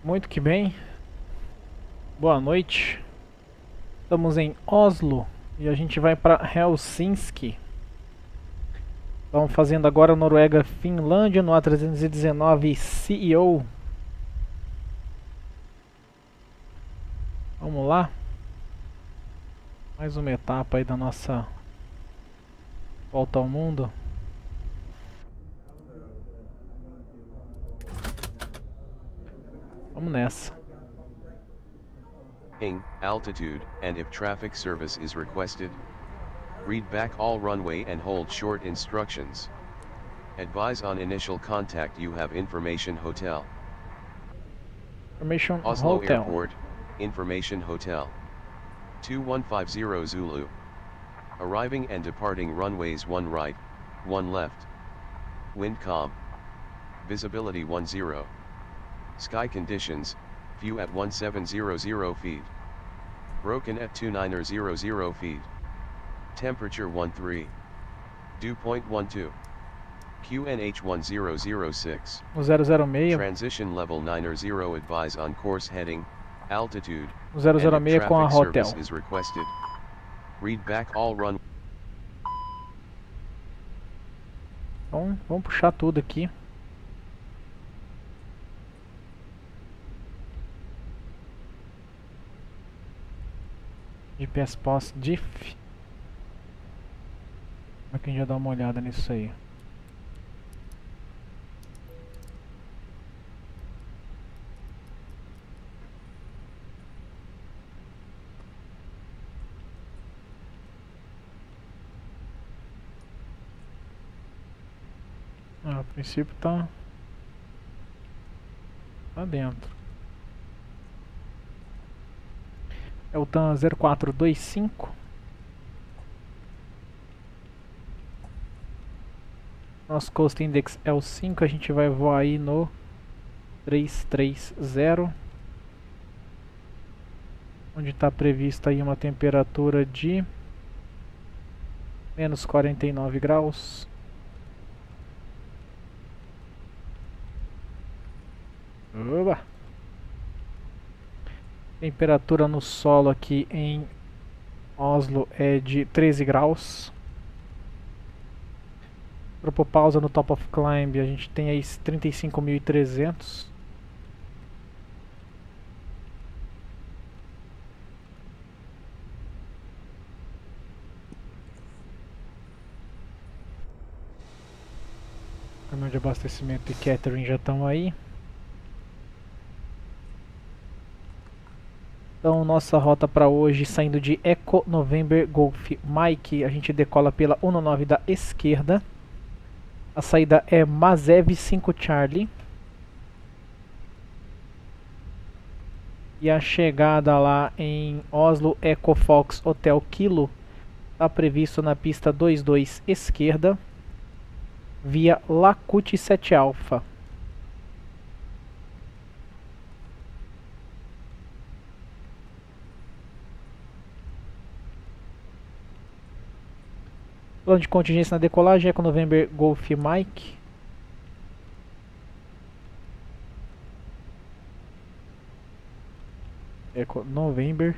Muito que bem. Boa noite. Estamos em Oslo e a gente vai para Helsinki. Estamos fazendo agora Noruega, Finlândia no A319ceo. Vamos lá. Mais uma etapa aí da nossa volta ao mundo. Vamos nessa. Altitude, and if traffic service is requested, read back all runway and hold short instructions. Advise on initial contact you have information hotel. Information Oslo Hotel. Airport, information hotel. 2150 Zulu. Arriving and departing runways 1 right, 1 left. Wind calm. Visibility 10. Sky conditions, view at 1700 feet. Broken at 2900 feet. Temperature 13. Dew point 12. QNH 1006. O 006. Transition level 90. Advise on course heading, altitude. O 006 com a hotel. Is requested. Read back all run. Então, vamos puxar tudo aqui. GPS Post Diff. Pra quem já dá uma olhada nisso aí. A princípio tá dentro. É o TAM 0425. Nosso Coast Index é o 5, a gente vai voar aí no 330. Onde está prevista aí uma temperatura de menos 49 graus. Oba! Temperatura no solo aqui em Oslo é de 13 graus. Propopausa no Top of Climb, a gente tem aí 35.300. Caminhão de abastecimento e catering já estão aí. Então, nossa rota para hoje, saindo de Eco November Golf Mike, a gente decola pela 19 da esquerda. A saída é Mazev 5 Charlie. E a chegada lá em Oslo Eco Fox Hotel Kilo está previsto na pista 22 esquerda, via Lakut 7 Alpha. Plano de contingência na decolagem, Eco November Golf Mike. Eco November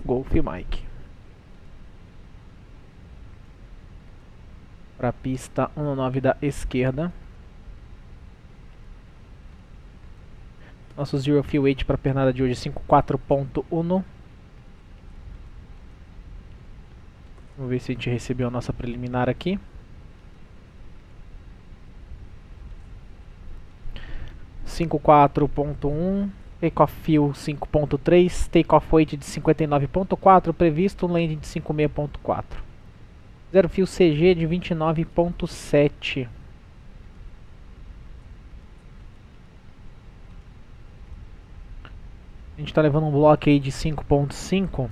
Golf Mike. Para a pista 19 da esquerda. Nosso Zero Fuel Weight para a pernada de hoje 54.1. Vamos ver se a gente recebeu a nossa preliminar aqui. 54.1, takeoff fuel 5.3, takeoff weight de 59.4, previsto um landing de 56.4. Zero fuel CG de 29.7. A gente está levando um bloco aí de 5.5.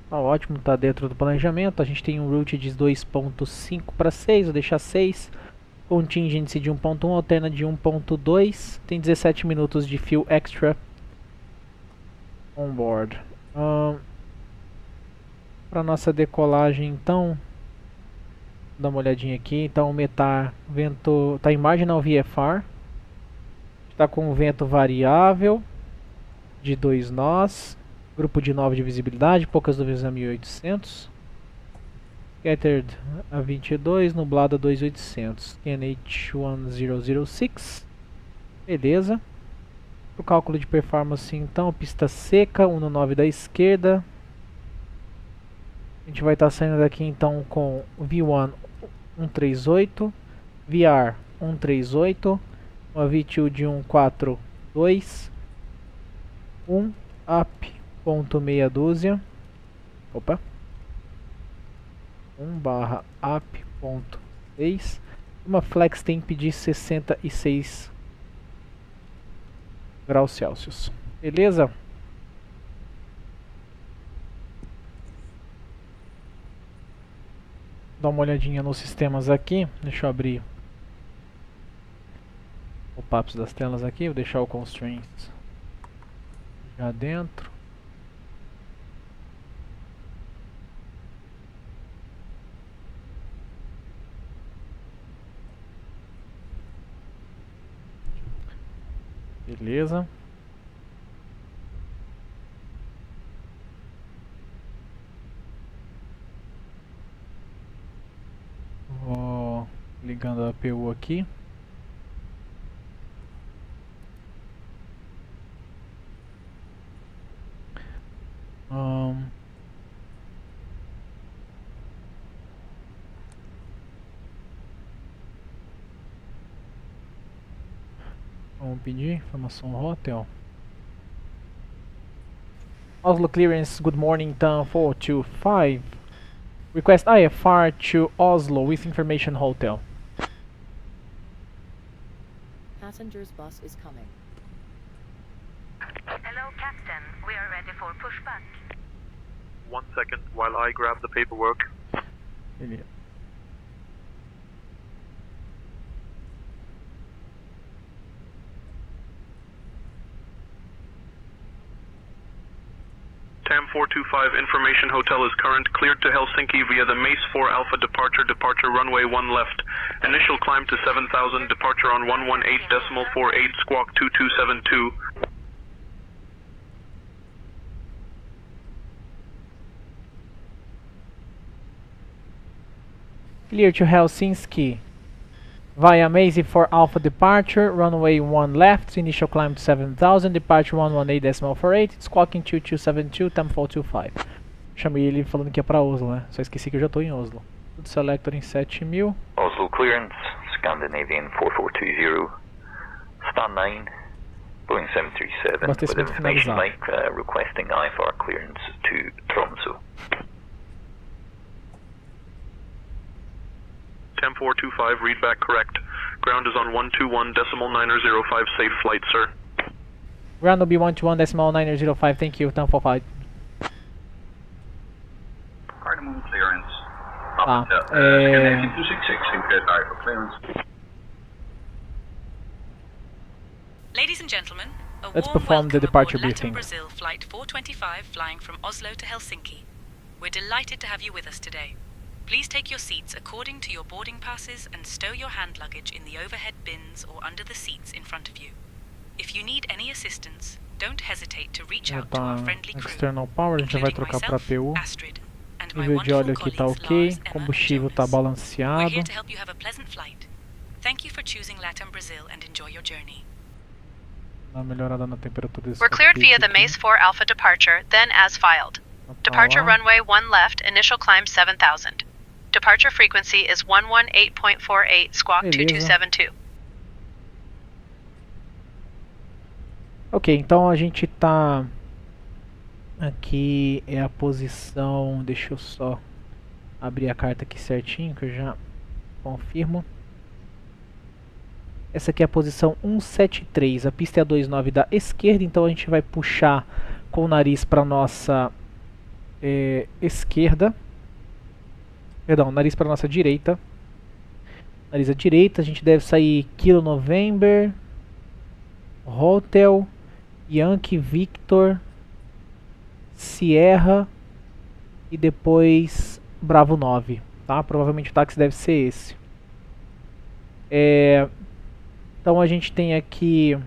Tá ótimo, tá dentro do planejamento. A gente tem um route de 2.5 para 6, vou deixar 6. Contingency de 1.1, alterna de 1.2. Tem 17 minutos de fuel extra on board. Para nossa decolagem, então, dá uma olhadinha aqui. Então, o METAR vento tá em marginal VFR. Está com vento variável de 2 nós, grupo de 9 de visibilidade, poucas nuvens a 1800, scattered a 22, nublado a 2800, NH1006, beleza. O cálculo de performance então, pista seca, 1 no 9 da esquerda. A gente vai estar saindo daqui então com V1 138, VR 138, uma V2 de 142, 1 up ponto meia dúzia, opa, 1 barra up ponto 6, uma flex temp de 66 graus Celsius, beleza? Dá uma olhadinha nos sistemas aqui, deixa eu abrir o pop-ups das telas aqui, vou deixar o constraints já dentro. Beleza. Vou ligando a APU aqui. Vamos pedir informação hotel. Oslo clearance, good morning, TAM 425. Request IFR to Oslo with information hotel. Passenger's bus is coming. Hello, Captain. We are ready for pushback. 1 second while I grab the paperwork. Beleza. TAM 425 information hotel is current, cleared to Helsinki via the Mace 4 Alpha departure runway 1 left. Initial climb to 7,000, departure on 118.48 squawk 2272. Clear to Helsinki via Maze 4 Alpha departure, runway 1 left, initial climb to 7,000, departure 118.48, squawking 2272, TAM 425. Chamei ele falando que é pra Oslo, né? Só esqueci que eu já tô em Oslo. Tudo selector em 7000. Oslo clearance, Scandinavian 4420, stand 9, Boeing 737, with information Mike requesting IFR clearance to Tromsø. TAM 425, read back correct. Ground is on 121.905, safe flight, sir. Ground will be 121.905, thank you, TAM 45. Gardermoen clearance. Scandinavian 266, inquired for clearance. Ladies and gentlemen, a Let's warm perform the welcome departure aboard briefing. Latam Brazil Flight 425 flying from Oslo to Helsinki. We're delighted to have you with us today. Please take your seats according to your boarding passes and stow your hand luggage in the overhead bins or under the seats in front of you. If you need any assistance, don't hesitate to reach out to our friendly crew, external power, a gente vai including trocar para myself, APU. Astrid, and my Nível de óleo wonderful aqui tá colleagues ok, Lars, Emma, combustível and tá Jonas. We're balanceado. here to help you have a pleasant flight. Thank you for choosing Latam Brazil and enjoy your journey. Dá uma melhorada na temperatura desse We're cleared cockpit via the aqui. Mace 4 Alpha departure, then as filed. Departure runway 1 left, initial climb 7,000. Departure frequency is 118.48 squawk 2272. Ok, então a gente tá aqui, é a posição, deixa eu só abrir a carta aqui certinho que eu já confirmo. Essa aqui é a posição 173, a pista é a 29 da esquerda, então a gente vai puxar com o nariz para nossa esquerda. Perdão, nariz para nossa direita. Nariz à direita, a gente deve sair Kilo November, Hotel, Yankee Victor, Sierra e depois Bravo 9, tá? Provavelmente o táxi deve ser esse. Então a gente tem aqui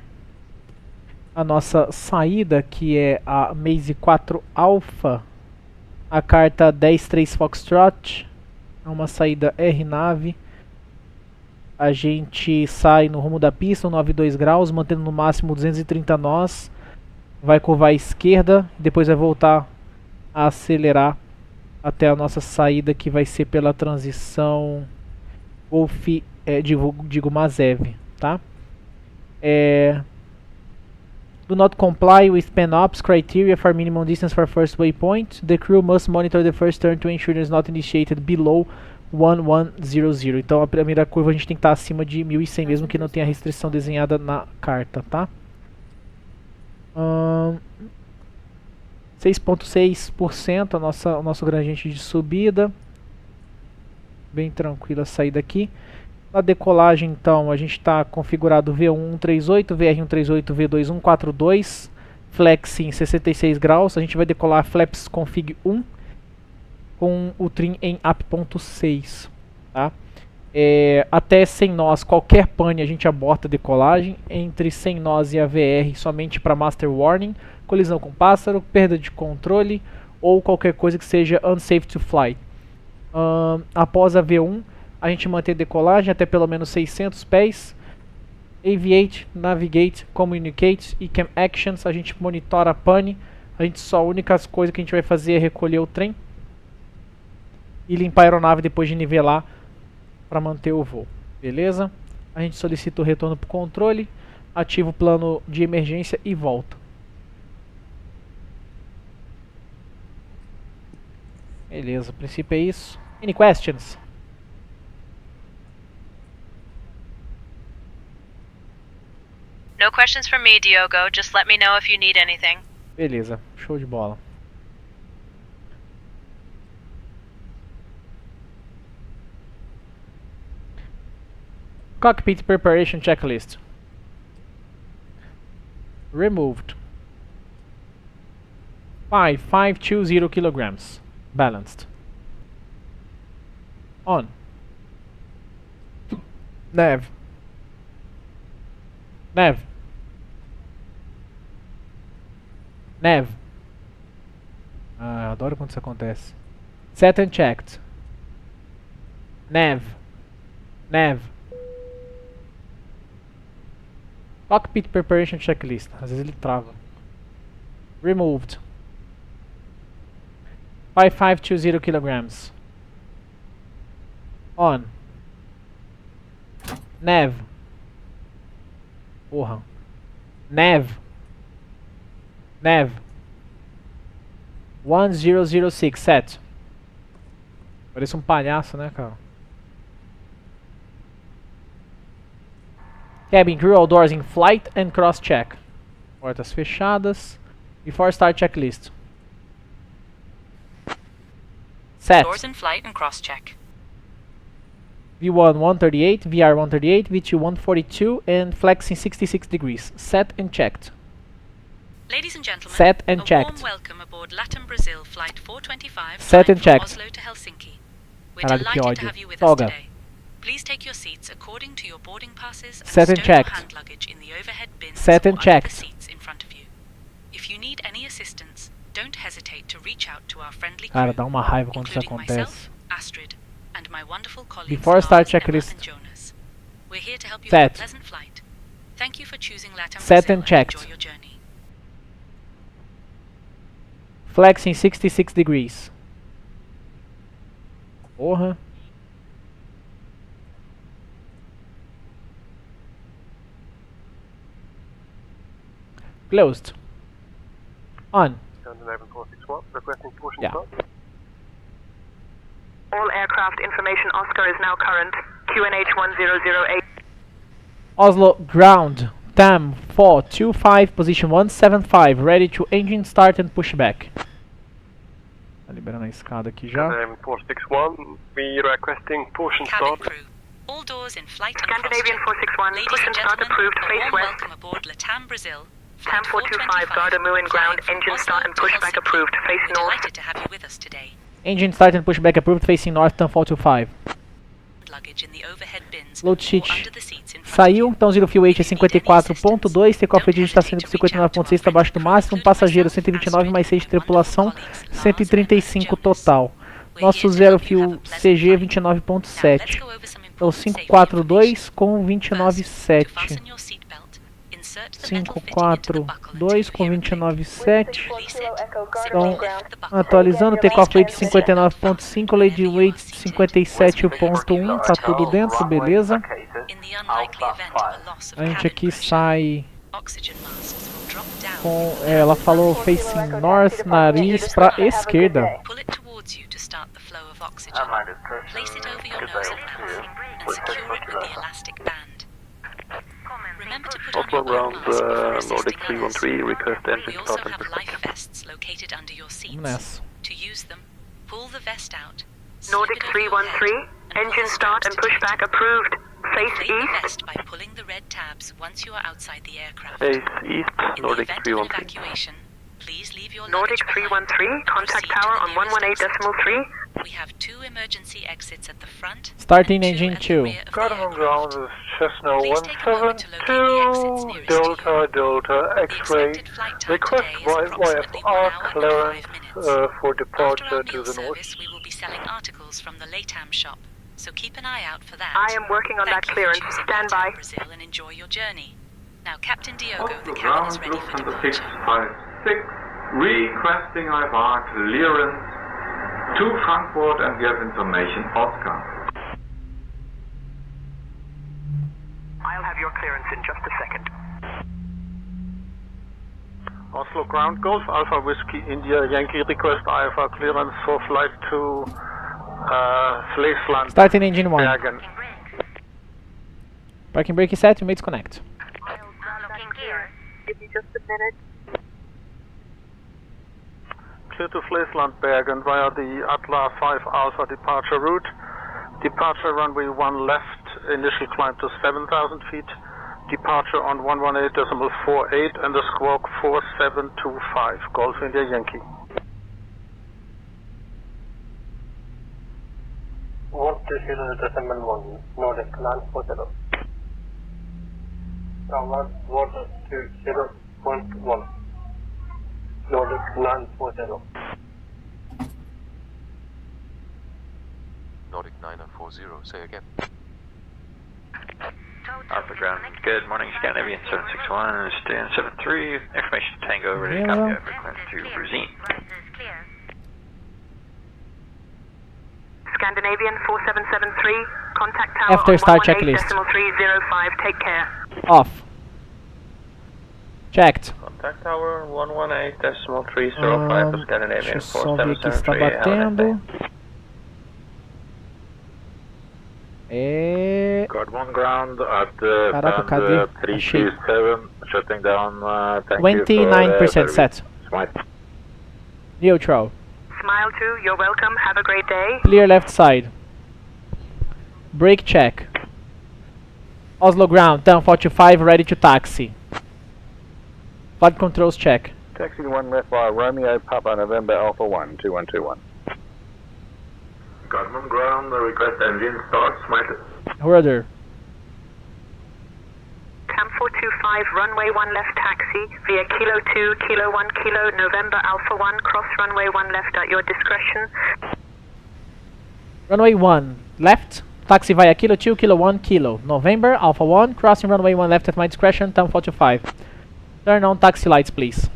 a nossa saída, que é a Maze 4 Alpha, a carta 103 Foxtrot, é uma saída R-nave. A gente sai no rumo da pista, 92 graus, mantendo no máximo 230 nós. Vai curvar à esquerda, depois vai voltar a acelerar até a nossa saída, que vai ser pela transição Golf, digo Mazev, tá? Do not comply with span ops criteria for minimum distance for first waypoint. The crew must monitor the first turn to ensure it is not initiated below 1100. Então a primeira curva a gente tem que estar acima de 1100, mesmo que não tenha restrição desenhada na carta, tá? 6,6% o nosso gradiente de subida. Bem tranquila a saída aqui. Na decolagem, então, a gente está configurado V138, VR138, V2142, flex em 66 graus. A gente vai decolar flaps config 1 com o trim em up.6, tá? Até 100 nós, qualquer pane a gente aborta a decolagem. Entre 100 nós e a VR, somente para master warning, colisão com pássaro, perda de controle ou qualquer coisa que seja unsafe to fly. Após a V1, a gente mantém a decolagem até pelo menos 600 pés. Aviate, Navigate, Communicate e Cam Actions, a gente monitora a pane. A única coisa que a gente vai fazer é recolher o trem e limpar a aeronave depois de nivelar para manter o voo. Beleza? A gente solicita o retorno para o controle, ativa o plano de emergência e volta. Beleza, a princípio é isso. Any questions? No questions from me, Diogo. Just let me know if you need anything. Beleza, show de bola. Cockpit preparation checklist. Removed. 520 kilograms. Balanced. On. Nav. Nav. Nav. Adoro quando isso acontece. Set and checked. Nav. Nav. Cockpit preparation checklist. Às vezes ele trava. Removed. 5520 kilograms. On. Nav. Porra. Nav. Nav. 1006 set. Parece um palhaço, né, cara? Cabin crew, all doors in flight and cross check. Portas fechadas. Before start checklist. Set. Doors in flight and cross check. V1 138, VR 138, V2 142, and flexing 66 degrees. Set and checked. Ladies and gentlemen, set and checked. Warm welcome aboard LATAM Brazil flight 425 set and checked. Oslo to Helsinki. We're Caralho, delighted to have you with us today. Please take your seats according to your boarding passes and set and stow your checked. hand luggage in the overhead bins set and or checked. under the seats in front of you. If you need any assistance, don't hesitate to reach out to our friendly crew, Cara, dá uma raiva quando isso including acontece. myself, Astrid, and my wonderful colleagues Before start Lars, Emma, checklist. and Jonas. We're here to help you Set. have a pleasant flight. Thank you for choosing LATAM Set Brazil and checked. enjoy your journey. Flexing 66 degrees. Porra. Closed. On. Yeah. All aircraft information Oscar is now current. QNH 1008. Oslo ground. TAM 425 position 175 ready to engine start and push back. Tá liberando a escada aqui já. 461, we requesting push and Cabin start. crew, all doors in flight and Scandinavian cross-check. 461, Ladies push and and start gentlemen, approved, a face warm west. welcome aboard LATAM Brazil. TAM Flight 425, Gardermoen ground, flying from engine Oslo start and to push back Helsinki. approved, face We're north. delighted to have you with us today. Engine start and push back approved facing north TAM 425. luggage in the overhead bins Load or sheet under the seats in front of saiu, you. então zero fuel weight é 54.2, take-off weight está sendo 59.6, está abaixo do máximo, passageiro 129 mais 6 de tripulação, 135 total. Nosso zero fuel CG é 29.7, então 542 com 29.7. 542 com 29.7. Então, atualizando, take-off weight 59.5, lady weight 57.1, tá tudo dentro, beleza. A gente aqui sai com, ela falou facing north, nariz pra esquerda. Oslo ground, Nordic 313, request engine start and push. Vamos nessa. Nordic 313, engine start and pushback approved. Face east. By pulling the red tabs once you are outside the aircraft. Face east, Nordic 313. Evacuation, please leave your Nordic 313, contact tower on 118.3. We have 2 emergency exits at the front. Starting engine 2. Gardermoen ground is Cessna 172, Delta, Delta, X-ray. Request YFR clearance for departure to the north. We will be selling articles from the LATAM shop, so keep an eye out for that. I am working on that clearance. Stand by. Brazil and enjoy your journey. Now, Captain Diogo, the cabin is ready for departure. 656, requesting IVAR clearance to Frankfurt and give information Oscar. I'll have your clearance in just a second. Oslo ground, Golf Alpha Whiskey India Yankee, request IFR clearance for flight to Friesland. Starting engine 1. Bergen. Parking brake is set, you may disconnect. Give me just a minute. Clear to Friesland Bergen via the Atlas 5 Alpha departure route. Departure runway 1 left, initial climb to 7,000 feet. Departure on 118.48 and the squawk 4725, Golf India Yankee. 120.1, Nordic 940. Tower 120.1, Nordic 940. Nordic 940, say again. Alpha ground, good morning, Scandinavian 761, Stan 73, information Tango, ready to copy over, clearance to Rosine. Scandinavian 4773, contact tower After on start checklist. 118.305, take care. Off. Checked. Contact tower 118.305 Scandinavian Deixa eu só ver que está 4773. batendo. Gardermoen ground at Caraca, cadê? band 327, shutting down, thank 29% set. Smite. Neutral. Smile to, you're welcome, have a great day. Clear left side. Brake check. Oslo ground, down 45, ready to taxi. Flight controls check. Taxi 1 left via Romeo, Papa November Alpha 1, 2121. Gardermoen ground, request engine start, Smite. Rudder. Cam 425, runway 1 left taxi via Kilo 2, Kilo 1, Kilo, November Alpha 1, cross runway 1 left at your discretion. Runway 1 left, taxi via Kilo 2, Kilo 1, Kilo, November Alpha 1, crossing runway 1 left at my discretion, time 45. Turn on taxi lights, please.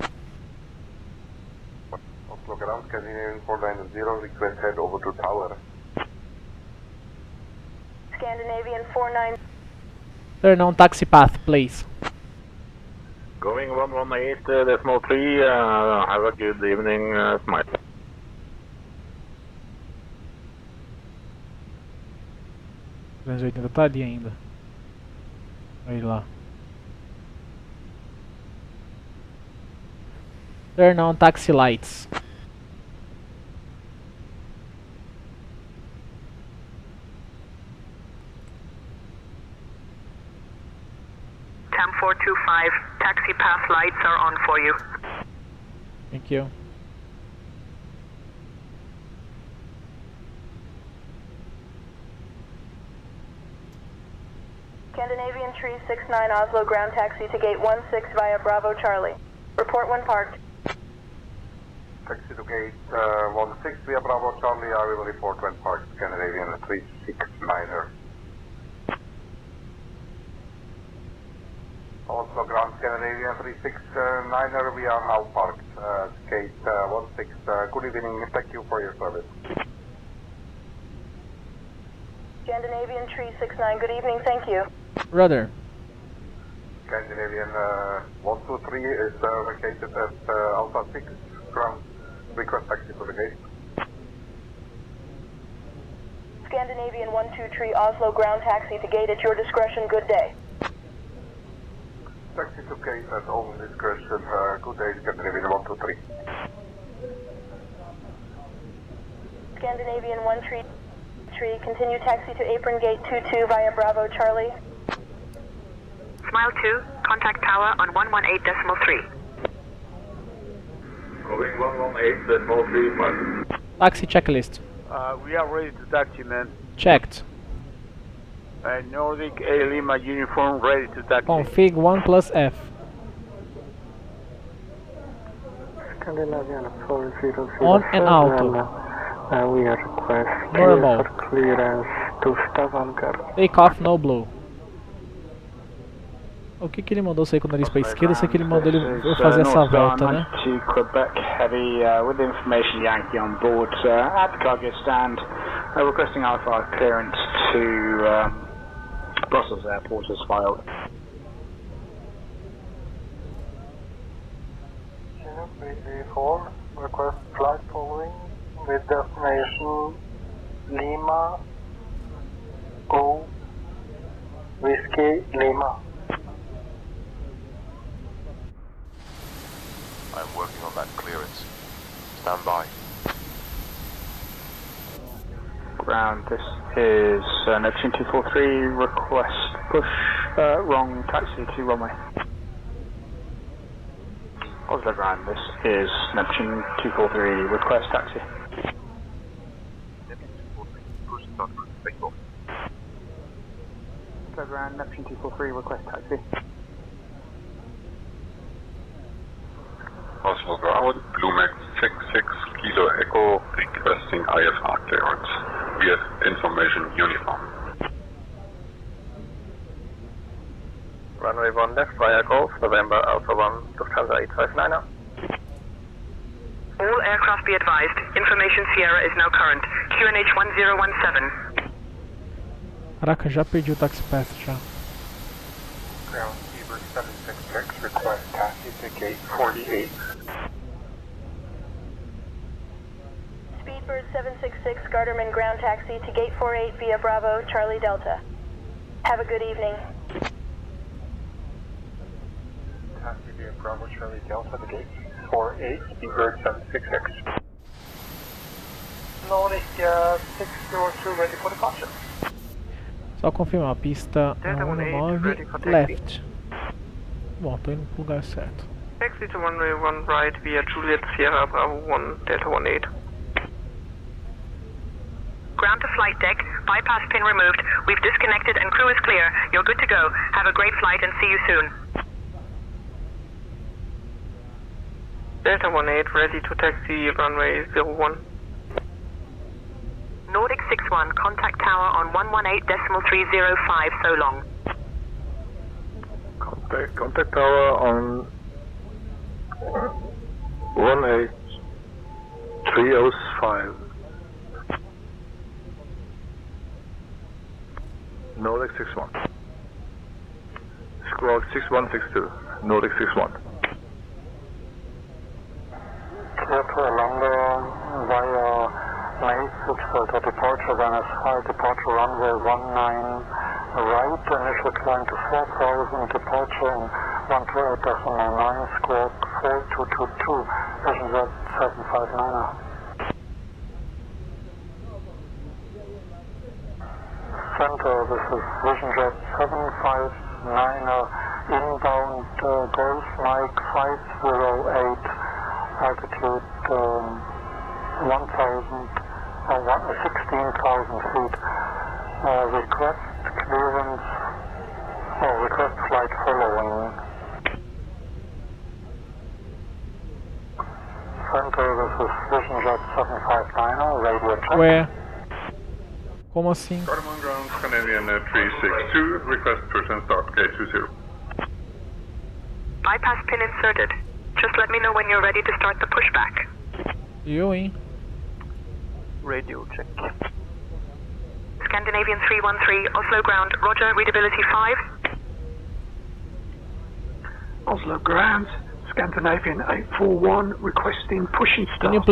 Oslo ground, Scandinavian 490, request head over to tower. Scandinavian 49. Turn on taxi path, please. Going 118.3, have a good evening, Smite. Tá ali ainda. Vai lá. Turn on taxi lights. Cam 425, taxi path lights are on for you. Thank you. Scandinavian Tree 69 Oslo ground taxi to gate 16 via Bravo Charlie. Report when parked. Taxi to gate 16 via Bravo Charlie, I will report when parked. Scandinavian 369er. Also ground Scandinavian 369er, we are now parked. Gate 16. Good evening, thank you for your service. Scandinavian Tree 69, good evening, thank you. Rudder. Scandinavian 123 is located at Alpha 6 ground. Request taxi to the gate. Scandinavian 123 Oslo ground taxi to gate at your discretion, good day. Taxi to gate at own discretion, good day, Scandinavian 123. Scandinavian 123, continue taxi to apron gate 22 via Bravo Charlie. Smile 2, contact tower on 118.3. Going 118.3. Taxi checklist. We are ready to taxi, man. Checked. Nordic A Lima uniform ready to taxi. Config 1 plus F. Scandinavian 400. On and auto. We are request Normal. clearance to Stavanger. Take off, no blow. O que ele mandou sair com o nariz para a esquerda? Eu sei que ele mandou ele fazer essa volta, né? To Quebec Heavy with information Yankee on board at the cargo stand, requesting Alpha clearance to Brussels Airport as filed. Chinook 334, request flight following with destination Lima, Go, Whiskey, Lima. I'm working on that clearance. Stand by. Ground, this is Neptune 243, request push, wrong taxi to runway. Oslo ground, this is Neptune 243, request taxi. Neptune 243, push start, take off. Oslo ground, Neptune 243, request taxi. Oslo ground, Bluemax 66 Kilo Echo, requesting IFR clearance via information uniform. Runway 1 left via Golf, November Alpha 1, Lufthansa 859er. All aircraft be advised, information Sierra is now current. QNH 1017. Caraca, já perdi o taxi path já. Ground Beaver 766, request taxi to gate 48. Speedbird 766 Gardermoen ground taxi to gate 48 via Bravo, Charlie Delta. Have a good evening. Taxi via Bravo, Charlie Delta to gate 48, Speedbird 766. Nordic 602 ready for departure. Só confirmar, pista 119 left. Bom, tô indo pro lugar certo. Taxi to runway 1 right via Juliet Sierra Bravo 1 Delta 18. Ground to flight deck, bypass pin removed. We've disconnected and crew is clear. You're good to go. Have a great flight and see you soon. Delta 18 ready to taxi runway 01. Nordic 61, contact tower on 118.305, so long. Contact tower on 18305. Nordic 61. Squawk 6162. Nordic 61. Clear to Alonga via Mace, the departure, then as high departure runway 19 right, initial climb to 4000, departure in 128.9, squawk 4222, Vision Z 759er. Center, this is Vision Z 759er, inbound Golf Mike 508, altitude 16,000 feet. Request clearance Oh, request flight following. Center, this is Vision Jet 759, radio check. Ué. Como assim? Gardermoen ground, Scandinavian 362, request person start K20. Bypass pin inserted. Just let me know when you're ready to start the pushback. Eu, hein? Radio check. Scandinavian 313, Oslo ground, roger, readability 5. Oslo ground, Scandinavian 841, requesting pushing start. Can you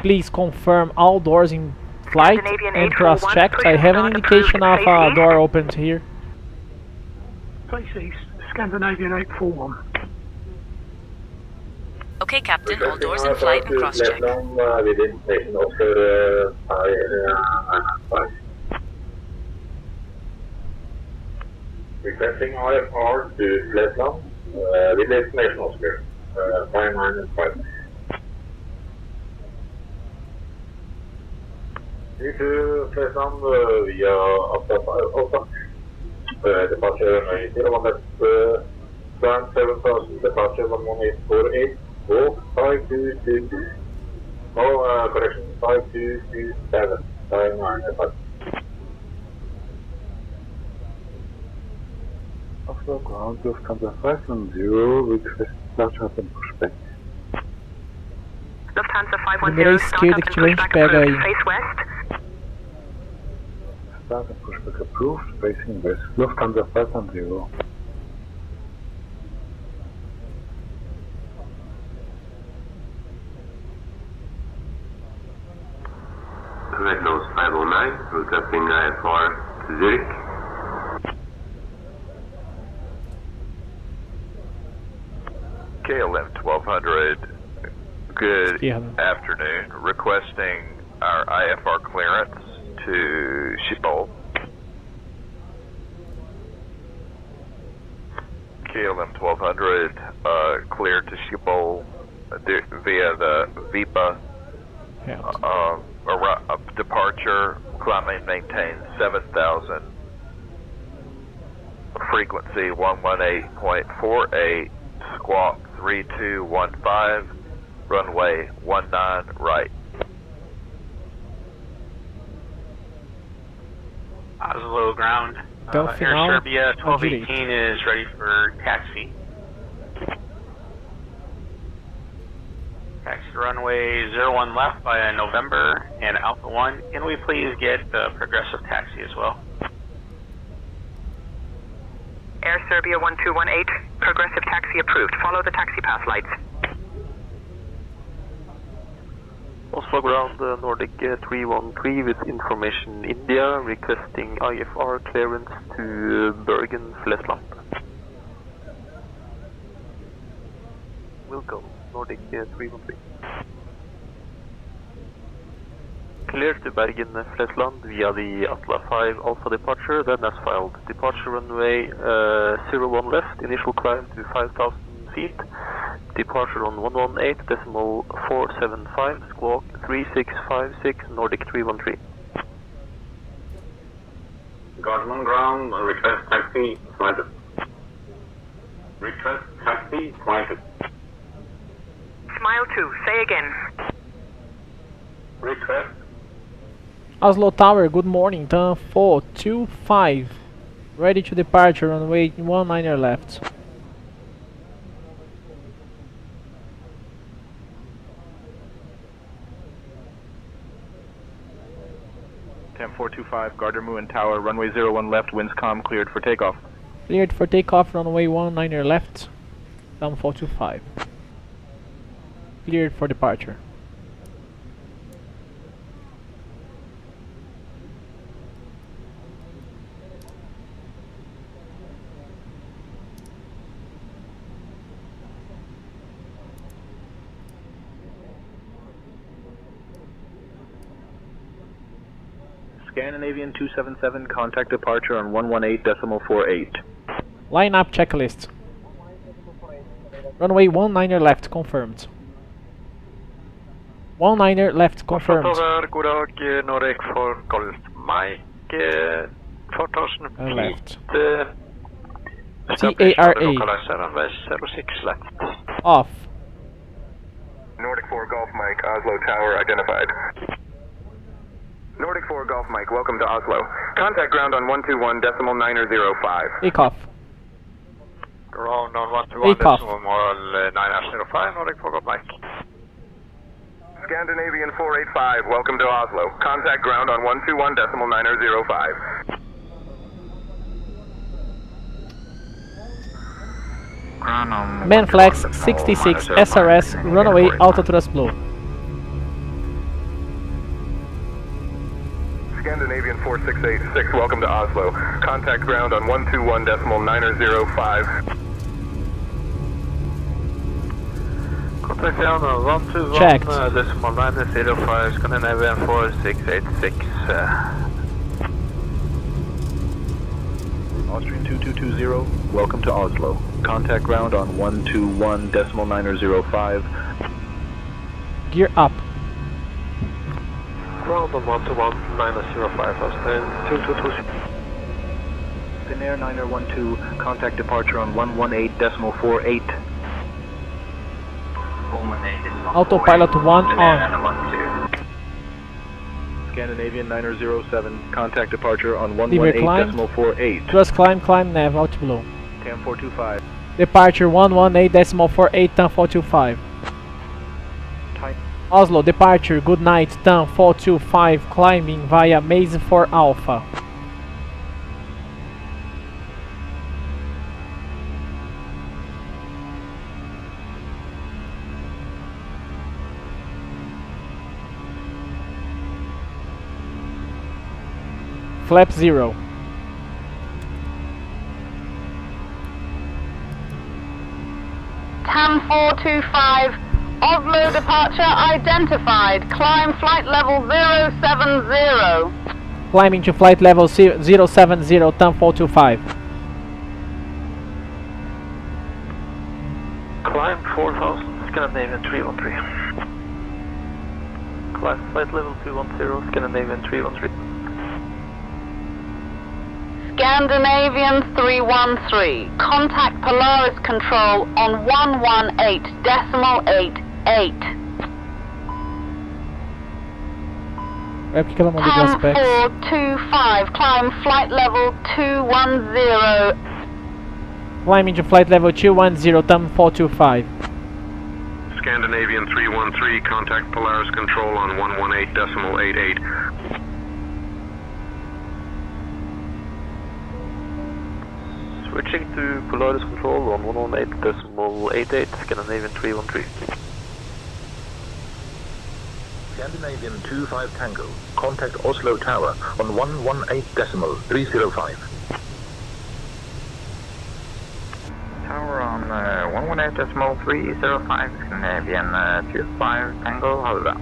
please confirm all doors in flight and cross-checked? I have an indication of a door opened here. Place east, Scandinavian 841. Okay, Captain, all doors in flight and cross-check. Requesting IFR to Flesland, with destination Oscar, 595. You to Flesland via Etapa, departure 01 left, ground 7000, departure 11848, walk 5222. Oh, correction, 5227, 595. Oslo ground, Lufthansa 510, request departure and pushback. Lufthansa Primeira 510, start esquerda up que and tiver, a gente pushback pega approved, aí. face west. Start and pushback approved, facing west, Lufthansa 510. Red Nose 509, requesting IFR to Zurich. KLM 1200, good afternoon. Requesting our IFR clearance to Schiphol. KLM 1200, cleared to Schiphol via the VIPA. Departure, climbing maintains 7,000, frequency 118.48, squawk 3215, runway 19 right. Oslo ground, Air Serbia 1218 is ready for taxi. Taxi runway 01 left via November and Alpha 1. Can we please get the progressive taxi as well? Air Serbia 1218, progressive taxi approved. Follow the taxi path lights. Oslo ground, Nordic 313 with information India, requesting IFR clearance to Bergen, Flesland. Will go. Nordic 313. Clear to Bergen, Flesland via the Atla 5 Alpha departure, then as filed. Departure runway 01 left, initial climb to 5,000 feet. Departure on 118.475, squawk 3656, Nordic 313. Gardermoen ground, request taxi, granted. Request taxi, granted. Smile 2, say again. Request. Oslo Tower, good morning, turn 425. Ready to departure, runway 19 left. Temp 425, Gardermoen Tower, runway 01 left, winds calm, cleared for takeoff. Cleared for takeoff, runway 19 left, down 425. Cleared for departure. Scandinavian 277, contact departure on 118.48. Line up checklist. Runway 19 left, confirmed. 19 left, confirmed. God dag, Nordic for Golf Mike, 4000 feet. TARA. Runway 06 left. Off. Nordic 4 Golf Mike, Oslo Tower identified. Nordic 4 Golf Mike, welcome to Oslo. Contact ground on 121.905. Takeoff. Ground on Takeoff. 121.905, Nordic 4 Golf Mike. Scandinavian 485, welcome to Oslo. Contact ground on 121.905. Manflex 66 SRS runway auto thrust blow. Scandinavian 4686, welcome to Oslo. Contact ground on 121.905. Contact ground on 121.905, Scandinavian 4686. Austrian 2220, welcome to Oslo. Contact ground on 121.905. Gear up. Ground on 121.905, Austrian 2220. Finnair 9012, contact departure on 118.48. Autopilot 1 on. Scandinavian 9007, contact departure on Lever climb. 118.48. Thrust climb, climb nav, out below. TAM 425. Departure 118.48, TAM 425. Oslo, departure, good night, TAM 425, climbing via Maze 4 Alpha. Flap 0. TAM 425, Oslo departure identified. Climb flight level 070. Climbing to flight level 070, TAM 425. Climb 4000, Scandinavian 313. Climb flight level 210, Scandinavian 313. Scandinavian 313, contact Polaris control on 118.88. É porque ela mandou duas specs. 425, climb flight level 210. Climbing to flight level 210, TAM 425. Scandinavian 313, contact Polaris control on 118.88. Switching to Polaris control on 118.88, Scandinavian 313. Scandinavian 25 Tango, contact Oslo Tower on 118.305. Tower on 118.305, Scandinavian 25 Tango, hold on.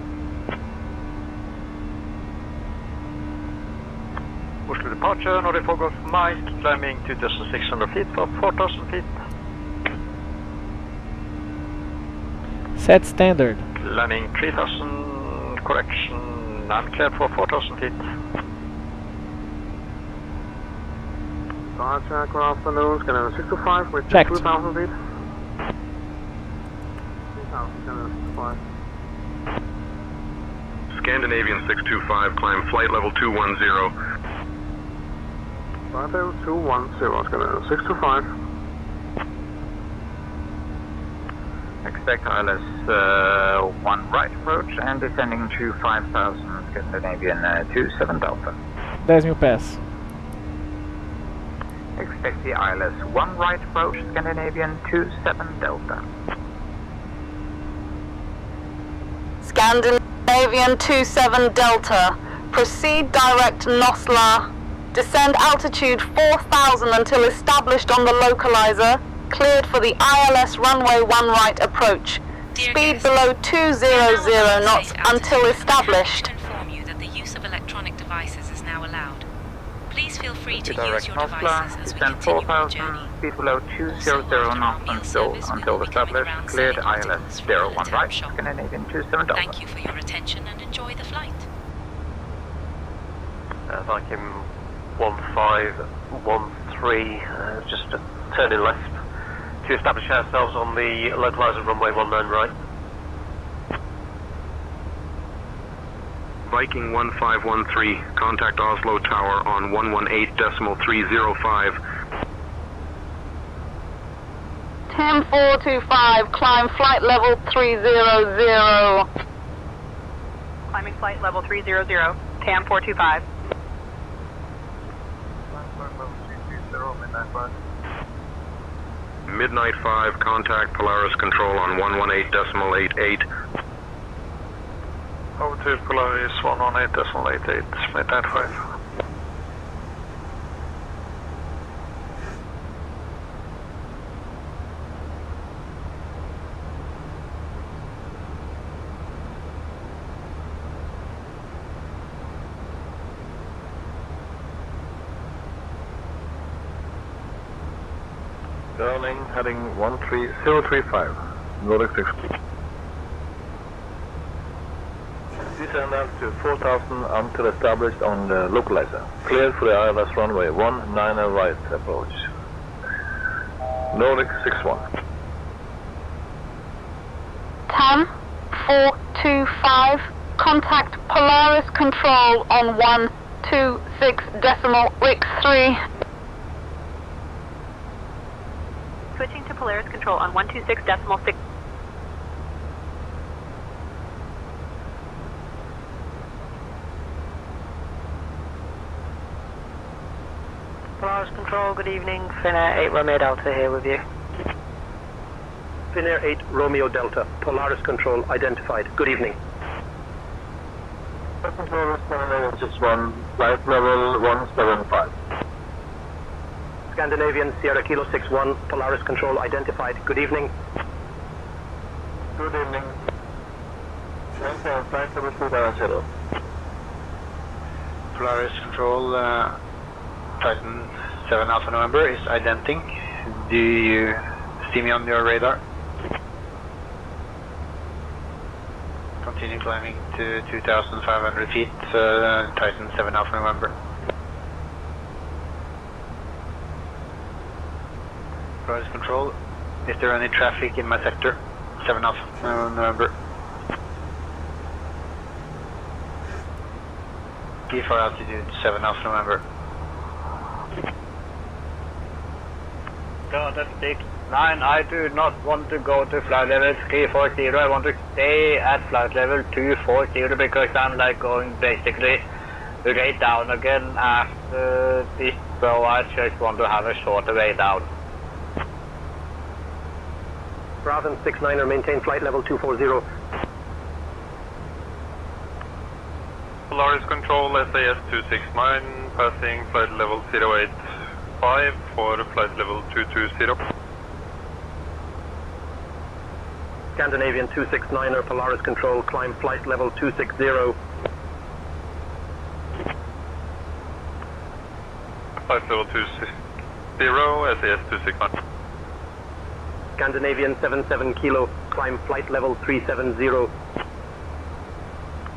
Oslo departure, Nordic 4 Golf Mike, climbing 2,600 feet for 4,000 feet. Set standard. Landing 3,000, correction, uncleared for 4,000 feet. Check, good afternoon, Scandinavian 625 with 2,000 feet. 3,000, Scandinavian 625, climb flight level 210. Flight level 210, Scandinavian 625. Expect ILS 1 right approach and descending to 5,000, Scandinavian 27 Delta. 10,000 pass. Expect the ILS 1 right approach, Scandinavian 27 Delta. Scandinavian 27 Delta, proceed direct Nosla. Descend altitude 4,000 until established on the localizer. Cleared for the ILS runway 1 right approach. Speed below 200 knots until established. Inform you that the use of electronic devices is now allowed. Please feel free to use your devices as we continue our journey. Speed below 200 knots until established. Cleared ILS 01 right, Scandinavian 27 Delta. Thank you for your attention and enjoy the flight. Viking 1513, just turning left to establish ourselves on the localizer runway 19 right. Viking 1513, contact Oslo Tower on 118.305. TAM 425, climb flight level 300. Climbing flight level 300, TAM 425. Midnight 5, contact Polaris Control on 118.88. Over to Polaris 118.88, Midnight 5. Darling, heading 13035, Nordic 6. Descend up to 4000 until established on the localizer. Cleared for the ILS runway 19 right approach. Nordic 61. TAM 425, contact Polaris Control on 126.3. Switching to Polaris Control on 126.6. Polaris Control, good evening. Finnair 8 Romeo Delta here with you. Finnair 8 Romeo Delta, Polaris Control identified. Good evening. Control 761, flight level 175. Scandinavian Sierra Kilo 61, Polaris Control identified. Good evening. Good evening. Flight level 290. Polaris Control, Titan 7 Alpha November is identing. Do you see me on your radar? Continue climbing to 2,500 feet, Titan 7 Alpha November. Polaris Control, is there any traffic in my sector? 7 Alpha November. Key for altitude 7 Alpha November. So that's 6-9, I do not want to go to flight level 340, I want to stay at flight level 240 because I'm like going basically right down again after this, so I just want to have a shorter way down. Bravo 69er, maintain flight level 240. Polaris Control, SAS 269, passing flight level 085 for flight level 220. Scandinavian 269er, Polaris Control, climb flight level 260. Flight level 260, SAS 269. Scandinavian 77 Kilo, climb flight level 370.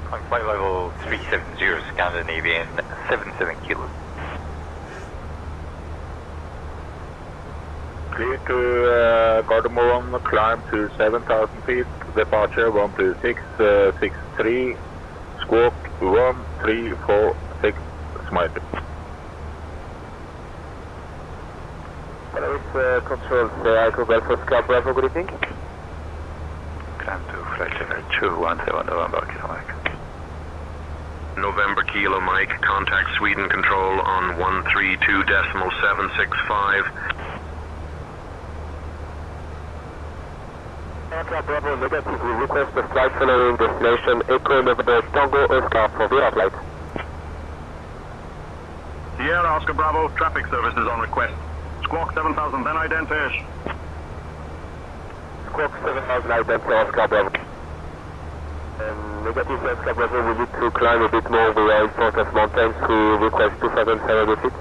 Climb flight level 370, Scandinavian 77 Kilo. Clear to Gardermoen, climb to 7,000 feet, departure 12663, squawk 1346, smile. Polaris Control, Echo Belfast Club, Bravo, good evening. Climb to flight level 217 November, Kilo Mike. November Kilo Mike, contact Sweden Control on 132.765. Bravo, negative, we request the flight following destination Echo November Tango Oscar for Vera flight. Sierra Oscar Bravo, traffic services on request. Squawk 7000, then ident-ish. Squawk 7000, ident Oscar Bravo. Negative Oscar Bravo, we need to climb a bit more. We are in front of mountains. We request 2,700 feet.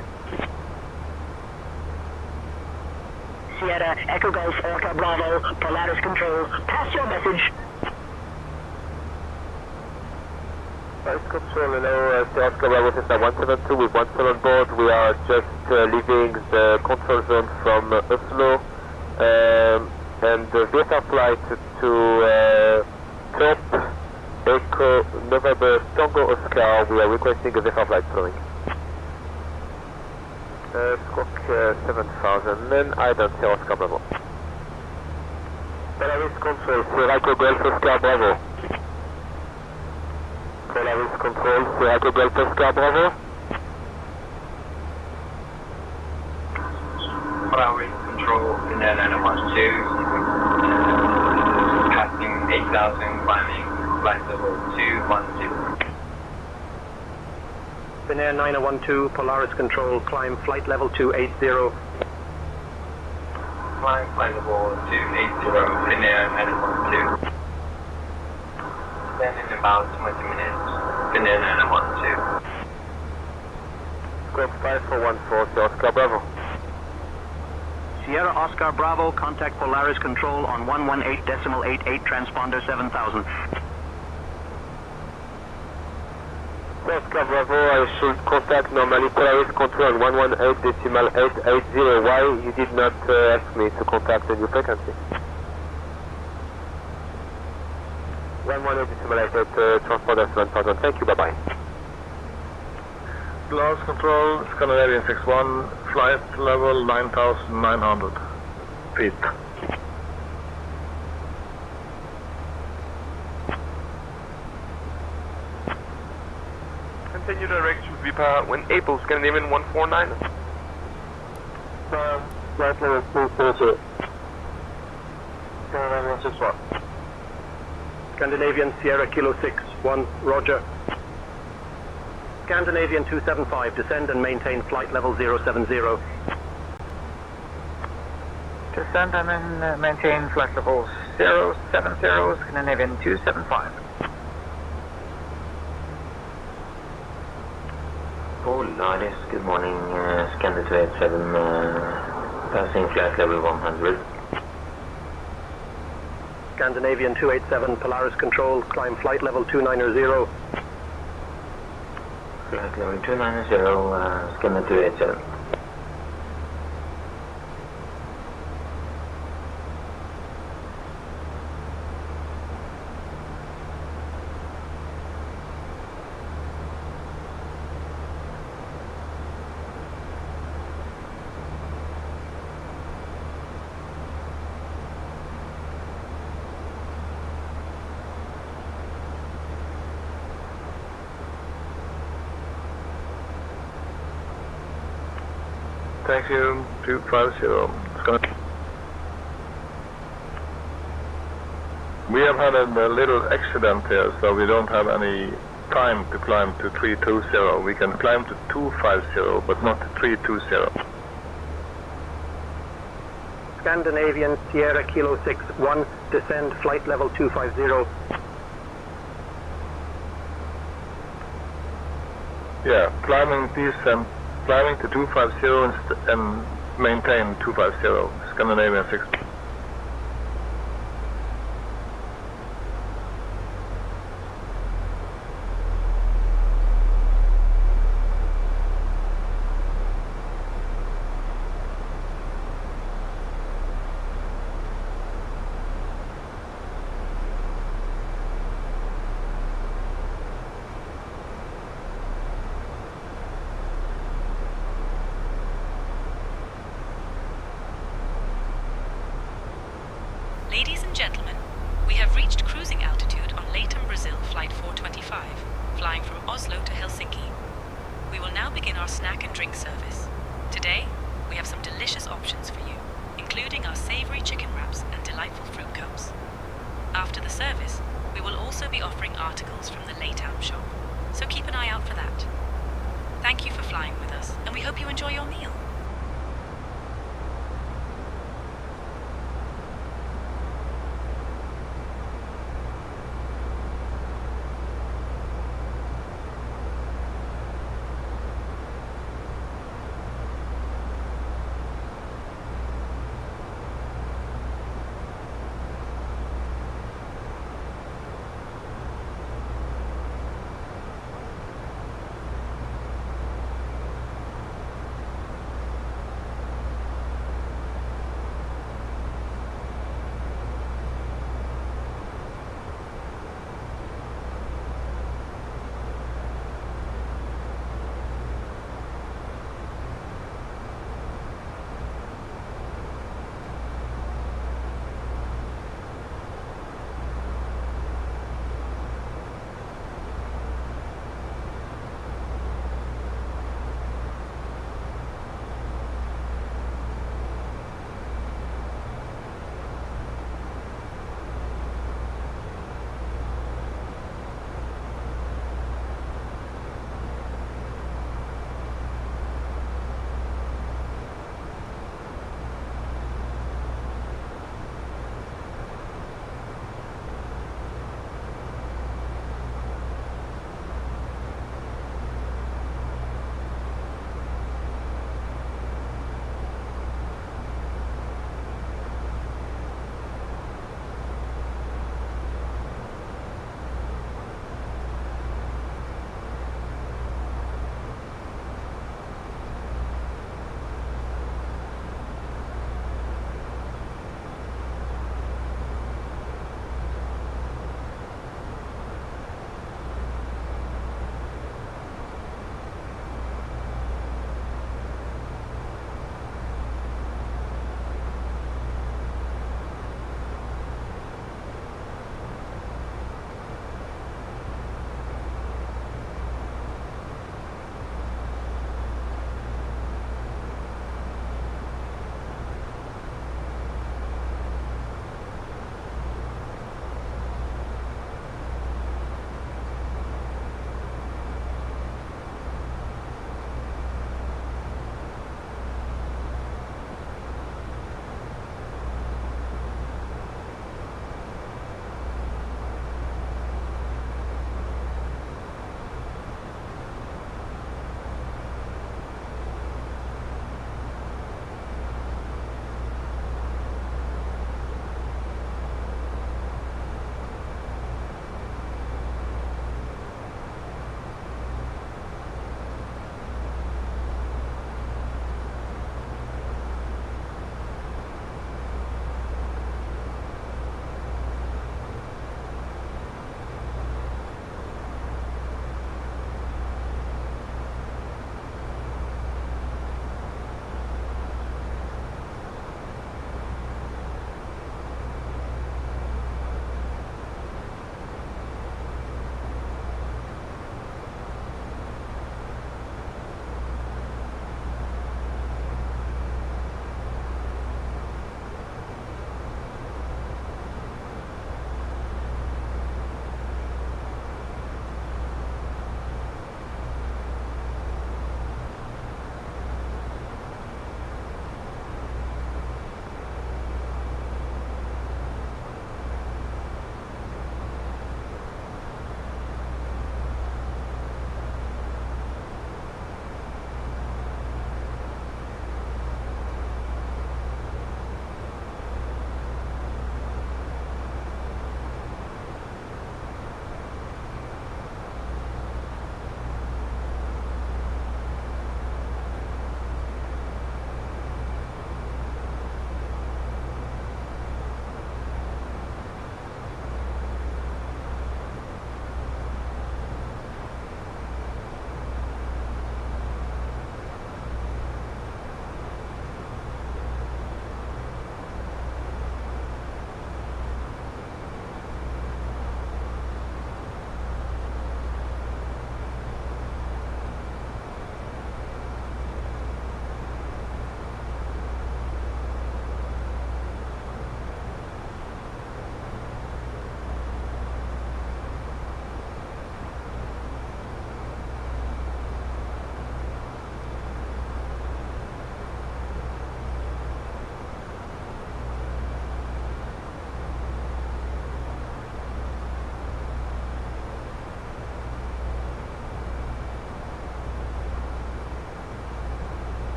Sierra Echo Golf Orca Bravo, Polaris Control, pass your message. Paris Control, hello, Oscar Bravo Cessna 172 with 17 on board. We are just leaving the control zone from Oslo, and the VFR flight to Top Echo November Tango Oscar. We are requesting a VFR flight following. Squawk 7000, then identity Oscar Bravo. Paris Control, Será Golf Oscar Bravo. Paris Control, Será Golf Oscar Bravo. Paris Control, Finnair 912, passing 8000, climbing flight level 210. Finnair 9012, Polaris Control, climb flight level 280. Climb flight level 280, Finnair 912. Then in about 20 minutes, Finnair 912. Squawk 5414, Oscar Bravo. Sierra Oscar Bravo, contact Polaris Control on 118.88, transponder 7000. Oscar Bravo, I should contact normally Polaris Control on 118.880. Why you did not ask me to contact the new frequency? 118.88, transponder 7000. Thank you, bye-bye. Polaris Control, Scandinavian 61, flight level 9,900 feet. Continue direction VPA when able, Scandinavian 149. Flight level 240. Scandinavian 61. Scandinavian Sierra Kilo 61, roger. Scandinavian 275, descend and maintain flight level 070. Descend and maintain flight level 070, Scandinavian 275. Polaris, good morning, Scandi 287, passing flight level 100. Scandinavian 287, Polaris Control, climb flight level 290. Flight level 290, Scandi 287. Thank you, 250. We have had a little accident here, so we don't have any time to climb to 320. We can climb to 250, but not to 320. Scandinavian Sierra Kilo 61, descend flight level 250. Yeah, climbing to 250 and maintain 250, Scandinavian 6. Ladies and gentlemen, we have reached cruising altitude on Latam, Brazil, flight 425, flying from Oslo to Helsinki. We will now begin our snack and drink service. Today, we have some delicious options for you, including our savory chicken wraps and delightful fruit cups. After the service, we will also be offering articles from the Latam shop, so keep an eye out for that. Thank you for flying with us, and we hope you enjoy your meal.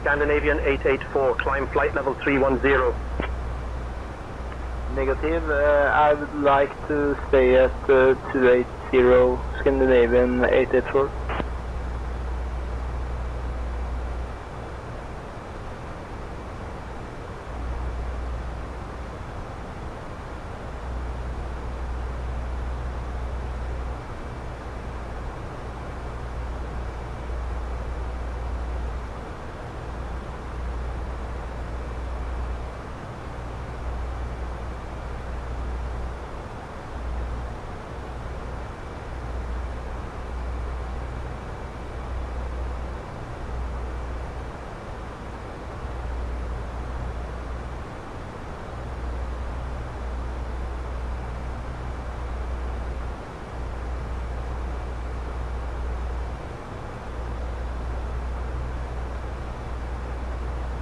Scandinavian 884, climb flight level 310. Negative, I would like to stay at 280, Scandinavian 884.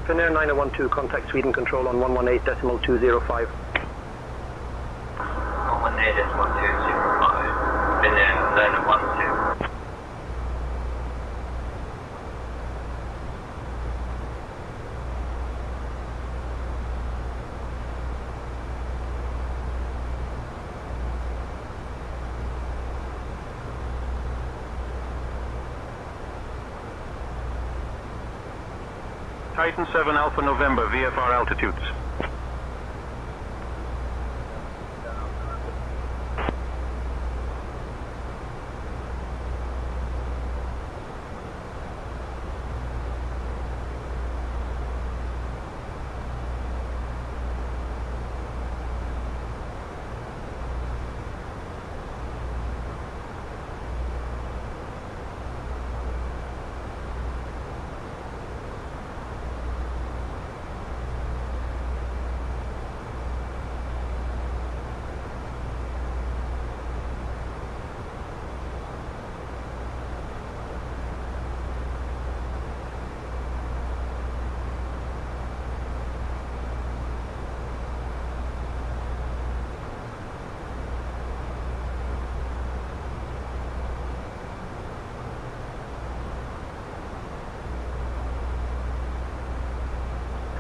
Finnair 9012, contact Sweden control on 118.205. 118.205, Finnair 9012. Titan 7 Alpha November, VFR altitudes.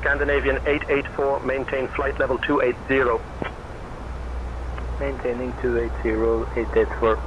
Scandinavian 884, maintain flight level 280. Maintaining 280, 884.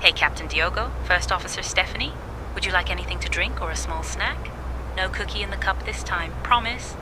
Hey, Captain Diogo, First Officer Stephanie. Would you like anything to drink or a small snack? No cookie in the cup this time, promise.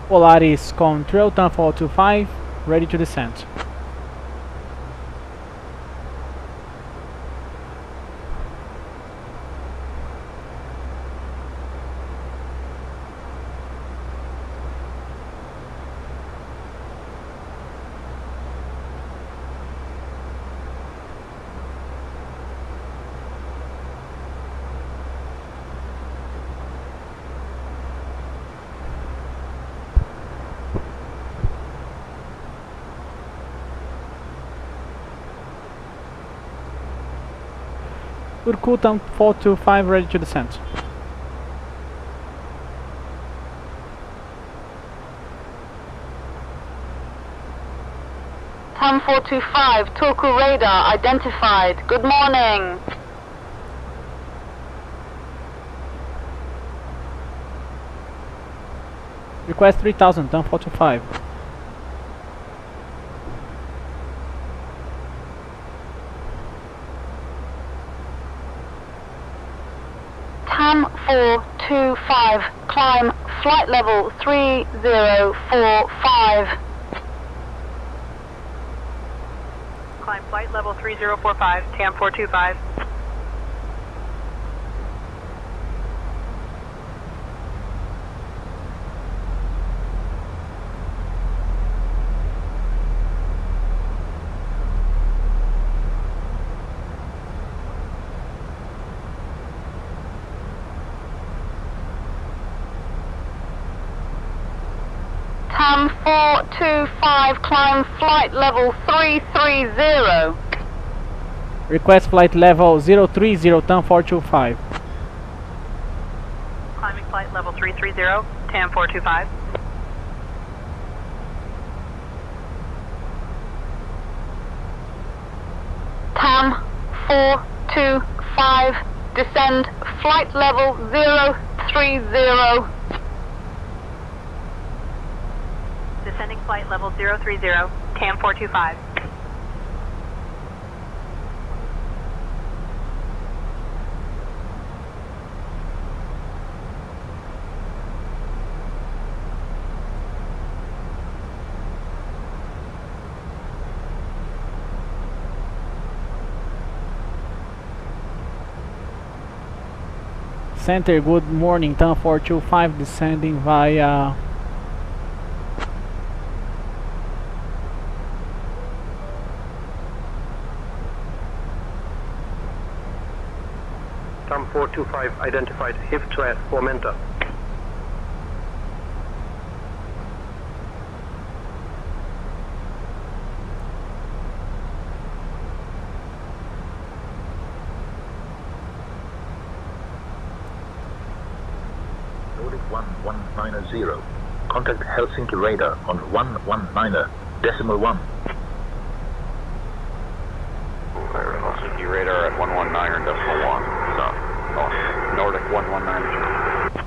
Polaris control, turn 425, ready to descend. Turku, turn 425, ready to descend. Turn 425, Turku radar identified. Good morning. Request 3000, turn 425. TAM 425, climb flight level 3045. Climb flight level 3045, TAM 425. TAM 425, climb flight level 330. Request flight level 030, turn 425. Climbing flight level 330, TAM 425. TAM 425, descend flight level 030. Descending flight level 030, TAM 425. Center, good morning, turn 425, descending via TAM 425 identified HIV-trás Formenta. Nordic 1190. Contact Helsinki radar on 119.1. Helsinki radar at 119.1. Nordic 1190.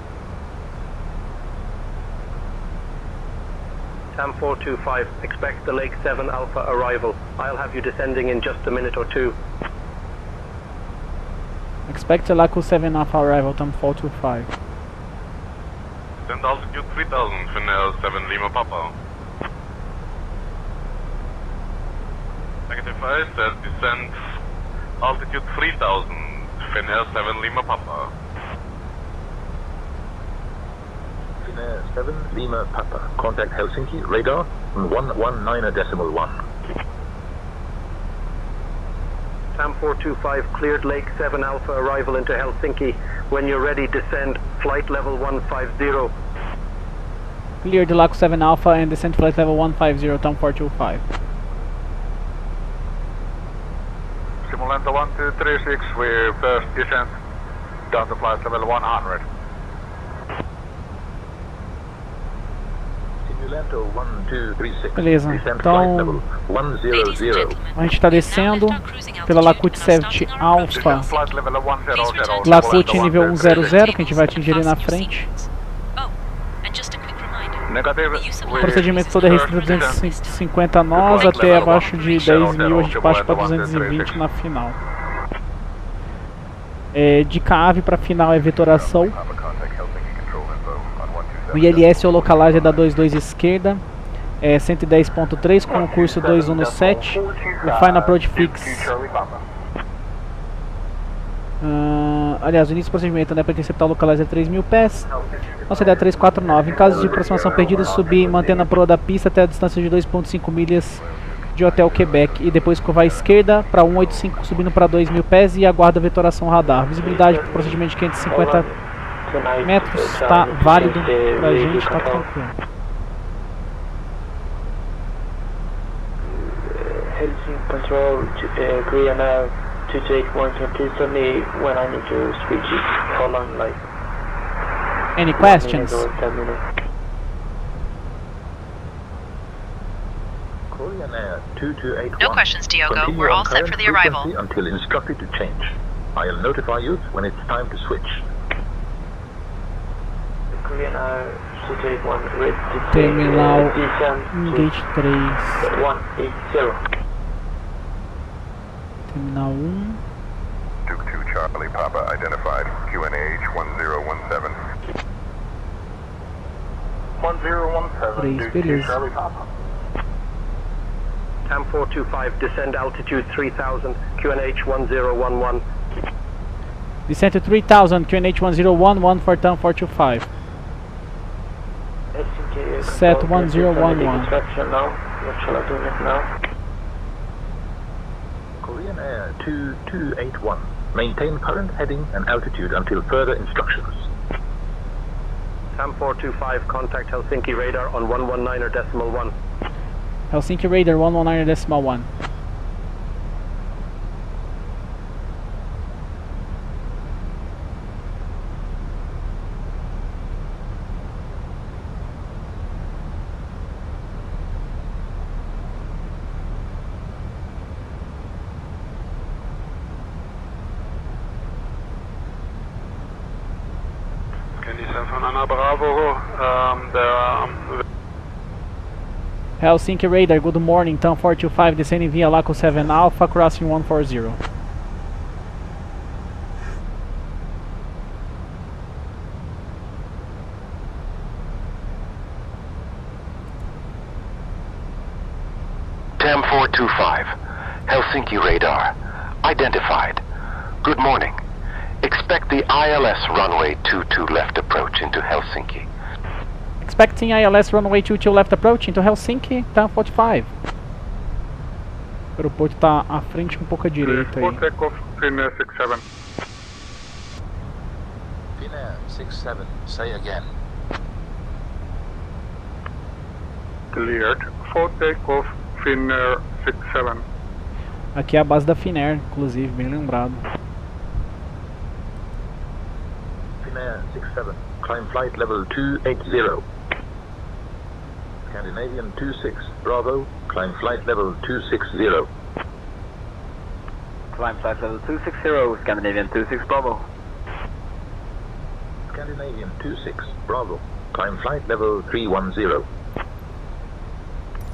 TAM 425, expect the Lake 7 Alpha arrival. I'll have you descending in just a minute or two. expect a Laku 7 Alpha arrival, turn 425. Descend altitude 3000, Finnair 7 Lima Papa. Negative 5 says descend altitude 3000, Finnair 7 Lima Papa. Finnair 7 Lima Papa. Contact Helsinki radar on 119.1. TAM 425 cleared Lake 7 Alpha arrival into Helsinki. When you're ready, descend flight level 150. Clear the Laku 7 Alpha and descend flight level 150, TAM 425. Simulanta 1236, we first descent down to flight level 100. Simulanta 1236. Beleza, então a gente está descendo pela Lakut 7 Alpha, Lakut nível 100, que a gente vai atingir ali na frente. O procedimento todo é restrito a 250 nós, até abaixo de 10 mil a gente baixa para 220 na final. De cave para final é vetoração. O ILS ou localizer da 22 esquerda é 110.3 com o curso 217. O Final Approach Fix. Aliás, o início do procedimento, né, para interceptar o localizer 3.000 pés. Nossa ideia é 349. Em caso de aproximação perdida, subir mantendo a proa da pista até a distância de 2.5 milhas de Hotel Quebec. E depois curvar à esquerda para 185, subindo para 2.000 pés e aguarda a vetoração radar. Visibilidade para o procedimento de 550 metros, está válido pra gente, está tranquilo. Helsinki Control, Korea now, 281, can please tell me when I need to switch it, how long, like... Any questions? Korean Air 2281. No questions, Diogo. We're all set for the arrival. Until instructed to change. I'll notify you when it's time to switch. Korean Air 281, ready to Terminal Gate 3. 180. Terminal 1. Duke 2 Charlie Papa identified. QNH 1017. 1017, Duke 2 Charlie Papa. TAM 425, descend altitude 3000, QNH 1011. Descent to 3000, QNH 1011 for TAM 425. Set 1011. Now. What shall I do now? Korean Air 2281. Maintain current heading and altitude until further instructions. TAM 425, contact Helsinki radar on 119.1. Helsinki radar 119.1. Helsinki radar, good morning, TAM 425 descending via Laco 7 Alpha, crossing 140. TAM 425, Helsinki radar, identified. Good morning. Expect the ILS runway 22 left approach into Helsinki. Expecting ILS runway 22 left approach into Helsinki, TAM 45. O aeroporto está à frente um pouco à direita aí. Finnair 67. Finnair 67, say again. Cleared for takeoff, Finnair 67. Aqui é a base da Finnair, inclusive, bem lembrado. Finnair 67, climb flight level 280. Scandinavian 26, Bravo, climb flight level 260. Climb flight level 260, Scandinavian 26, Bravo. Scandinavian 26, Bravo, climb flight level 310.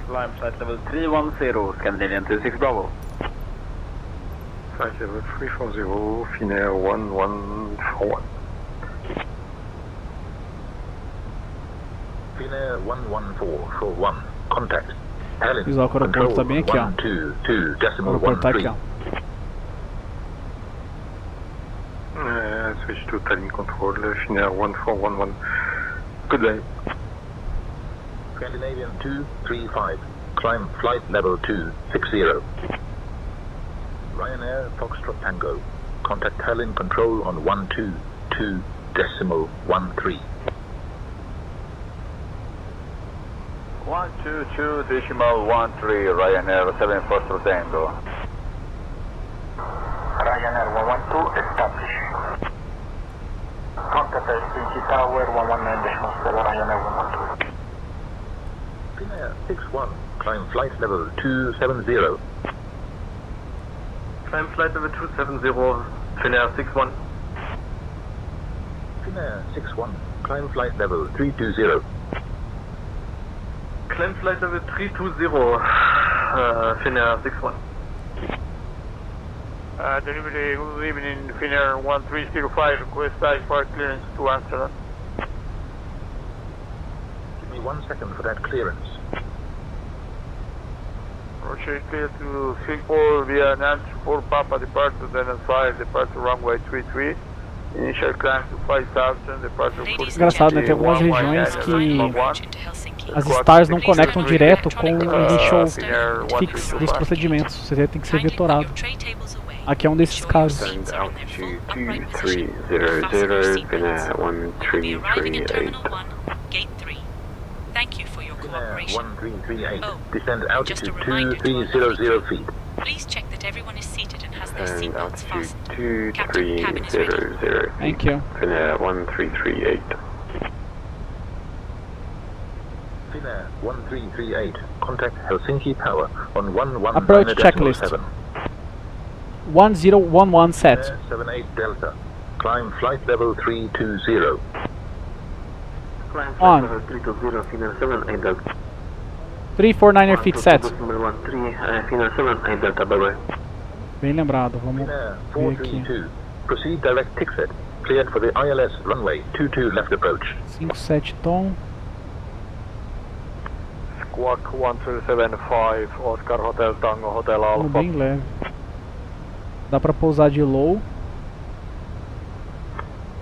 Climb flight level 310, Scandinavian 26, Bravo. Flight level 340, Finnair 1141. Finnair 11441, contact. Helen, o aeroporto tá bem aqui, ó. 122.13. O aeroporto tá aqui, ó. Switch to Tallinn control, Finnair 1411. Good day. Scandinavian 235, climb flight level 260. Ryanair Foxtrot Tango, contact Tallinn control on 122.13. 122.13, Ryanair 7 Foxtrot Tango. Ryanair 112, establish. Contact Helsinki Tower 119.7, Ryanair 112. Finnair 61, climb flight level 270. Climb flight level 270, Finnair 61. Finnair 61, climb flight level 320. Climb flight level 320, Finnair 61. Delivery, good evening, Finnair 1305, request type for clearance to Amsterdam. 1 second for that clearance. Roger, clear to Singapore via Nantes for Papa departure, then and 5, departure runway 33. Initial climb to 5,000, departure for... Engraçado, né? Tem algumas regiões que as stars não conectam direto com o initial fix dos procedimentos. Você tem que ser vetorado. Aqui é um desses casos. Altitude 2300, Finnair 1338. Thank you for your cooperation. 1338. Descend altitude 2300 feet. Please check that everyone is seated and has their seatbelts fastened. 2300. Thank you. Finnair 1338. Finnair 1338. Contact Helsinki Tower on 119.7. Approach checklist. 1011 set. 78 Delta. Climb flight level 320. Climb flight On. level 320, Finnair 78 Delta. 349er feet set. Number 13, Finnair 78 Delta, bye bye. Bem lembrado, vamos Finnair ver aqui. 432. Proceed direct tickset. Cleared for the ILS runway 22 left approach. 57 tom. Squawk 1275, Oscar Hotel Tango Hotel Vamos Alpha. bem leve. Dá pra pousar de low.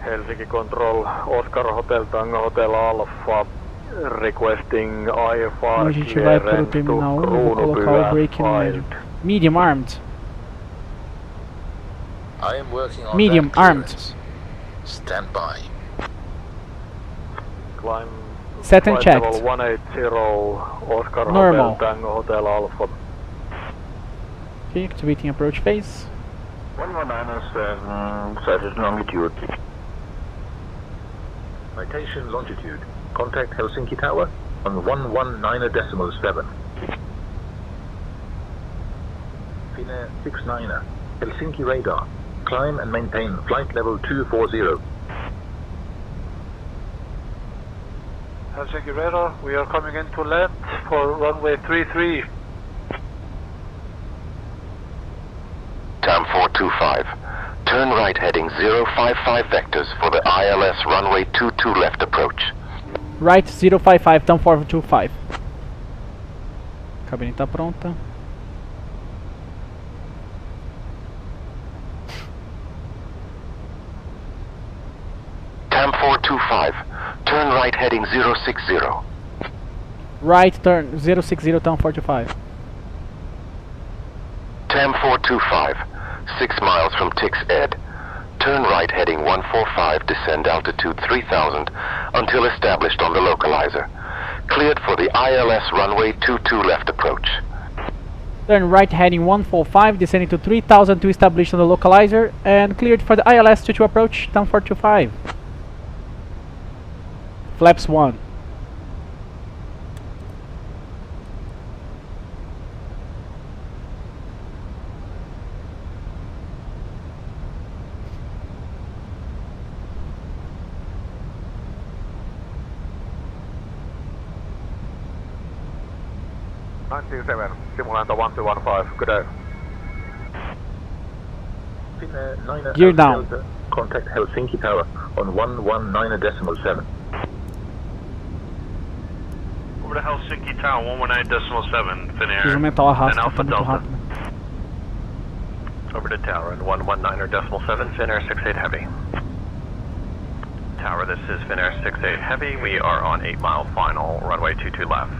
Helsinki Control, Oscar Hotel Tango Hotel Alpha, requesting A gente IFR vai para o clearance to terminal 1, vou colocar o Kruunupyhä brake no médio. 5. Medium armed. I am working on Medium that armed. clearance. Stand by. Climb Set and flight checked. level 180, Oscar Normal. Hotel Tango Hotel Alpha. Okay, activating approach phase. 119.7, status longitude. Citation longitude. Contact Helsinki Tower on 119.7. Finnair 69er. Helsinki radar. Climb and maintain flight level 240. Helsinki radar, we are coming in to land for runway 33. TAM 425. Turn right heading 055 vectors for the ILS runway 22 left approach. Right 055, TAM 425. A cabine tá pronta. TAM 425. Turn right heading 060. Right turn 060, TAM 425. TAM 425. 6 miles from Tix Ed. Turn right heading 145, descend altitude 3000 until established on the localizer. Cleared for the ILS runway 22 left approach. Turn right heading 145, descending to 3000 to establish on the localizer, and cleared for the ILS 22 approach, TAM 425. Flaps 1. Simulator 1215, good day. Finnair 9er Gear Alpha down. Delta. Contact Helsinki Tower on 119.7. Over to Helsinki Tower 119.7, Finnair. Preciso aumentar o arrasto, and tá Alpha muito Delta. rápido. Over to Tower and 119.7, Finnair 68 Heavy. Tower, this is Finnair 68 Heavy. We are on 8 mile final, runway 22 left.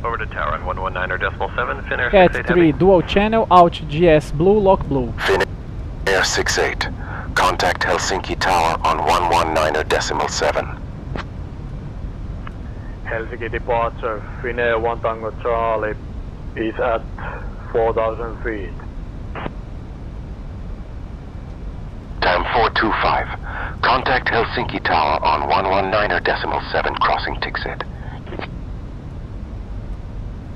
Over to Tower and 119.7, Finnair Cat 68 3, Heavy. dual channel, out GS blue, lock blue. Finnair 68. Contact Helsinki Tower on 119.7. Helsinki departure, Finnair 1 Tango Charlie is at 4,000 feet. TAM 425. Contact Helsinki Tower on 119.7 crossing Tixed.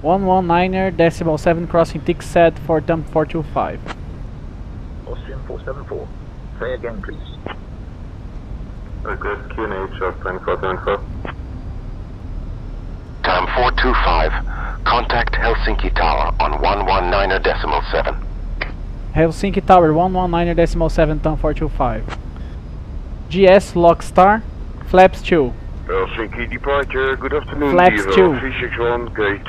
119.7 crossing Tixed for TAM 425. Austrian 474. Say again, please. Good, QNH of 2474. TAM 425. Contact Helsinki Tower on 119.7. Helsinki Tower 119.7, TAM 425. GS Lockstar, flaps 2. Helsinki departure, good afternoon. Flaps 2. 361, gate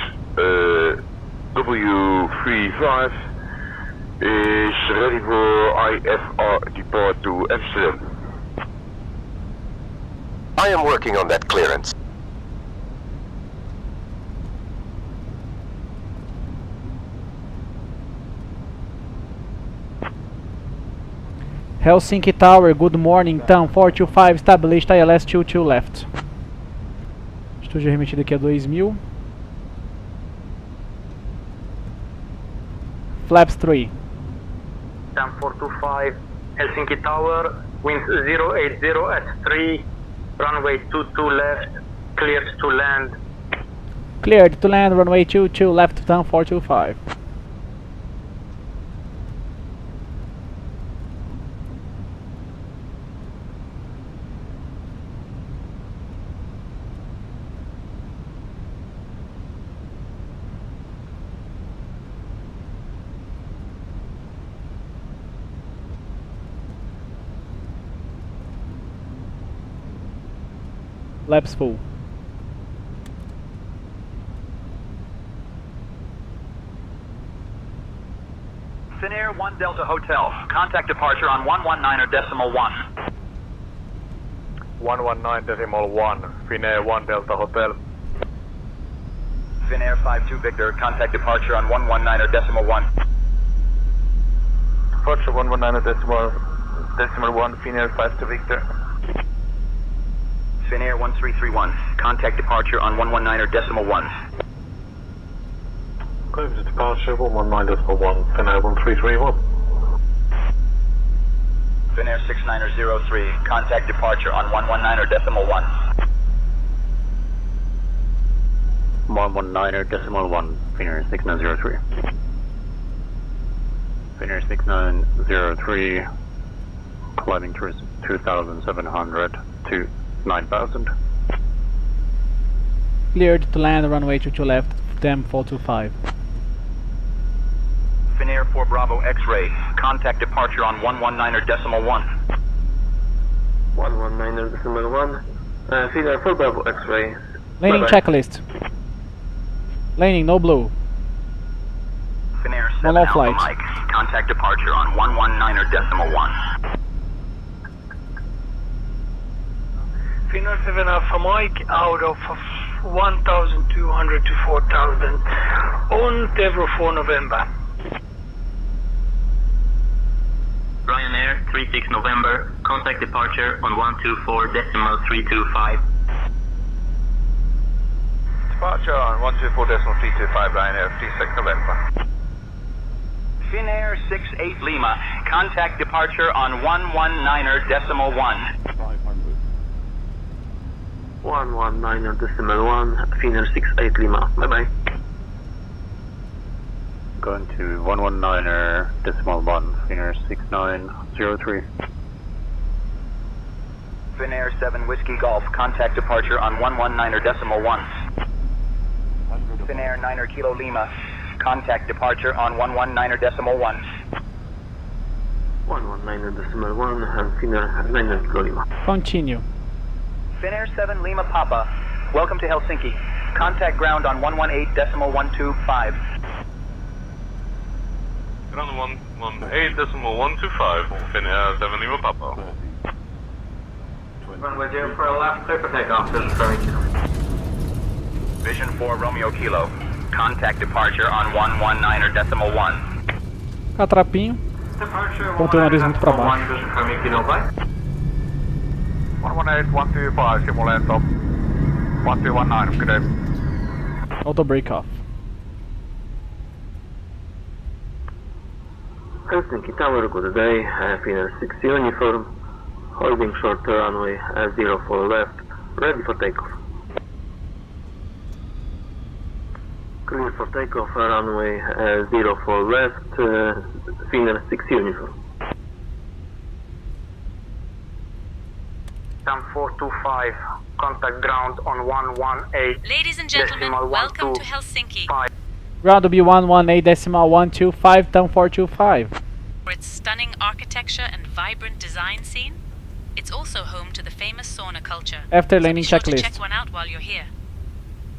W35 is ready for IFR depart to Amsterdam. I am working on that clearance. Helsinki Tower, good morning, TAM 425, established ILS 22 left. Estúdio remetido aqui a 2000. Flaps 3. TAM 425, Helsinki Tower, wind 080 at 3, runway 22 left, cleared to land. Cleared to land, runway 22 left, TAM 425. Laps full. Finnair 1 Delta Hotel. Contact departure on 119.1. 119.1, Finnair 1 Delta Hotel. Finnair 52 Victor. Contact departure on 119.1. Departure 119.1, Finnair 52 Victor. Finnair 1331. Contact departure on 119.1. Close to departure 119.1, Finnair 1331. Finnair 6903. Contact departure on 119.1. 119.1, Finnair 6903. Finnair 6903, climbing towards 2,700 to 9,000. Cleared to land, runway 22 left, TAM 425. Finnair 4 Bravo X-ray. Contact departure on 119.1. 119.1. Finnair 4 Bravo X-ray. Landing checklist. Landing, no blue. Finnair 7 No low Alpha flight. Mike. Contact departure on 119.1. Finnair 7 Alpha Mike out of 1,200 to 4,000 on Devro 4 November. Ryanair 36 November, contact departure on 124.325. Departure on 124.325, Ryanair 36 November. Finnair 68 Lima. Contact departure on 119.1. 119.1, Finnair 68 Lima. Bye bye. Going to 119.1, Finnair 6903. Finnair 7 Whiskey Golf. Contact departure on 119.1. Finnair 9 Kilo Lima. Contact departure on 119.1. 119.1 and Finnair 9 Kilo Lima. Continue. Finnair 7 Lima Papa. Welcome to Helsinki. Contact ground on 118.125. Ground 118.125, Finnair 7 Lima Papa. Runway 0 for a left, clear for takeoff. Vision 4 Romeo Kilo. Contact departure on 119.1. Catrapinho. Vou ter o nariz muito pra baixo. 118.125, simulento 1219, good day. Auto break off. Helsinki Tower, good day. Finnair 6 uniform. Holding short runway 04 left. Ready for takeoff. Clear for takeoff, runway 04 left. Finnair 6 uniform. TAM 425, contact ground on 118. Ladies and gentlemen, welcome to Helsinki. Ground will be 118.125, TAM 425. For its stunning architecture and vibrant design scene, It's also home to the famous sauna culture. After so landing be sure checklist. to check one out while you're here.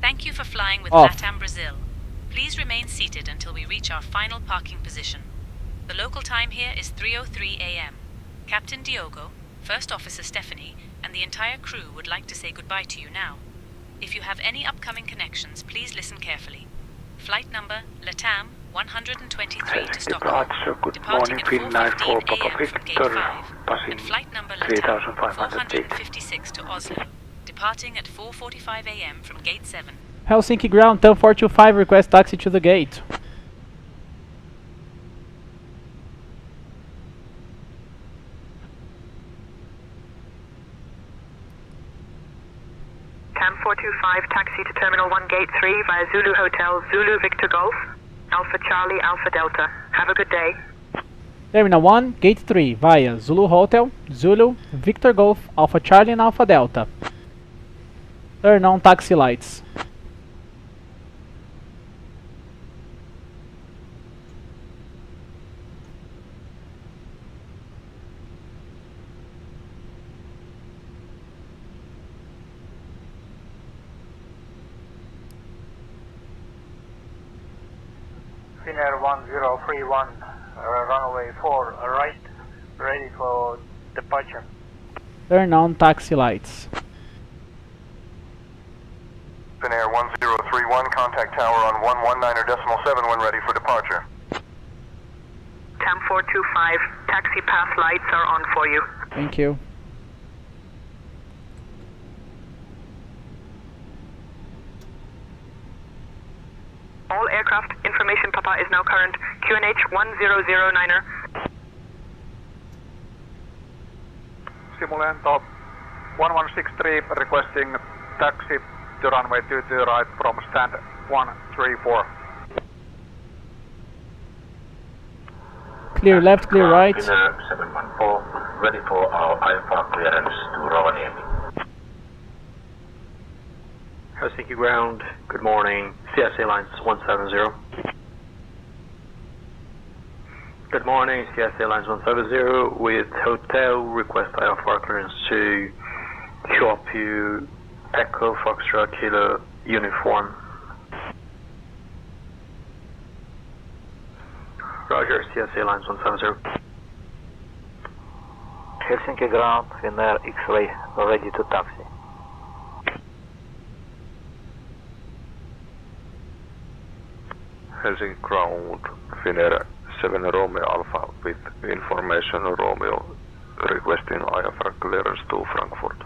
Thank you for flying with Off. LATAM Brazil. Please remain seated until we reach our final parking position. The local time here is 3:03 a.m. Captain Diogo, First Officer Stephanie, and the entire crew would like to say goodbye to you now. If you have any upcoming connections, please listen carefully. Flight number LATAM 123 to Stockholm, departing at 4:15 a.m. from Gate 5, and flight number LATAM 456 to Oslo, departing at 4:45 a.m. from Gate 7. Helsinki ground, TAM 425, request taxi to the gate. TAM 425, taxi to Terminal 1 Gate 3 via Zulu Hotel, Zulu Victor Golf, Alpha Charlie, Alpha Delta. Have a good day. Terminal 1, Gate 3, via Zulu Hotel, Zulu, Victor Golf, Alpha Charlie and Alpha Delta. Turn on taxi lights. Finnair 1031, runway 4 right, ready for departure. Turn on taxi lights. Finnair 1031, contact tower on 119.7 when ready for departure. TAM 425, taxi path lights are on for you. Thank you. All aircraft information Papa is now current. QNH 1009er. Simulento 1163 requesting taxi to runway 22 right from stand 134. Clear left, clear right. Finnair 714, ready for our IFR clearance to Rovaniemi. Helsinki ground, good morning, CSA lines 170. Good morning, CSA lines 170 with hotel, request IFR clearance to show up you Echo Foxtrot Kilo uniform. Roger, CSA lines 170. Helsinki ground, Finnair X-ray, ready to taxi. Helsinki ground, Finnair 7 Romeo Alpha with information Romeo requesting IFR clearance to Frankfurt.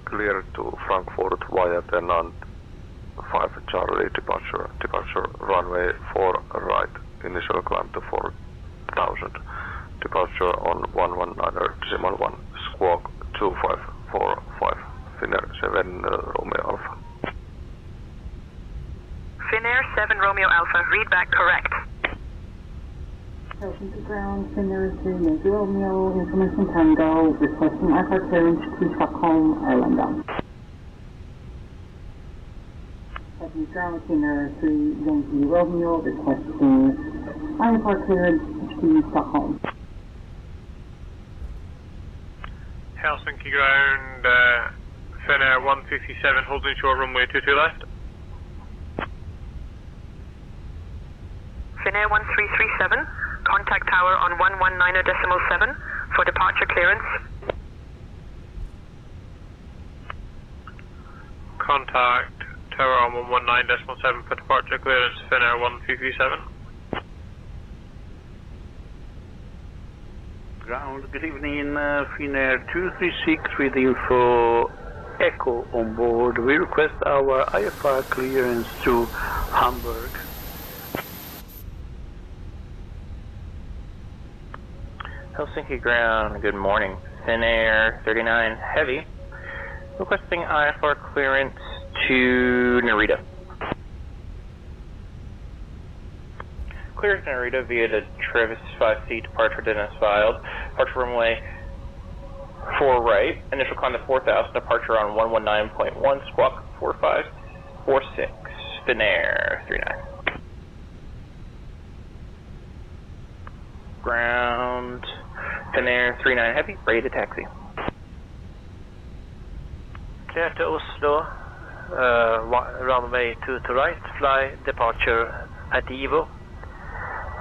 Clear to Frankfurt via Tenant 5 Charlie departure runway 4 right, initial climb to 4000, departure on 119.1, squawk 2545, Finnair 7 Romeo Alpha. Finnair 7 Romeo Alpha, read back correct. Helsinki ground, Finnair 3 Major Romeo, information Tango, requesting IFR clearance to Stockholm, Ireland. Helsinki ground, Finnair 3 Yankee Romeo, requesting IFR clearance to Stockholm. Helsinki ground, Finnair 157 holding short runway 22 left. Finnair 1337, contact tower on 119.7 for departure clearance. Contact tower on 119.7 for departure clearance, Finnair 1337. Ground, good evening, Finnair 236 with info Echo on board. We request our IFR clearance to Hamburg. Helsinki ground, good morning. Finnair 39 Heavy, requesting IFR clearance to Narita. Clears Narita via the Travis 5C departure Dennis filed. Departure runway 4 right, initial climb to 4000, departure on 119.1, squawk 4546, Finnair 39. Ground. Finnair 39 Heavy, ready to taxi. Clear to Oslo, runway 2 to right, fly departure at Evo,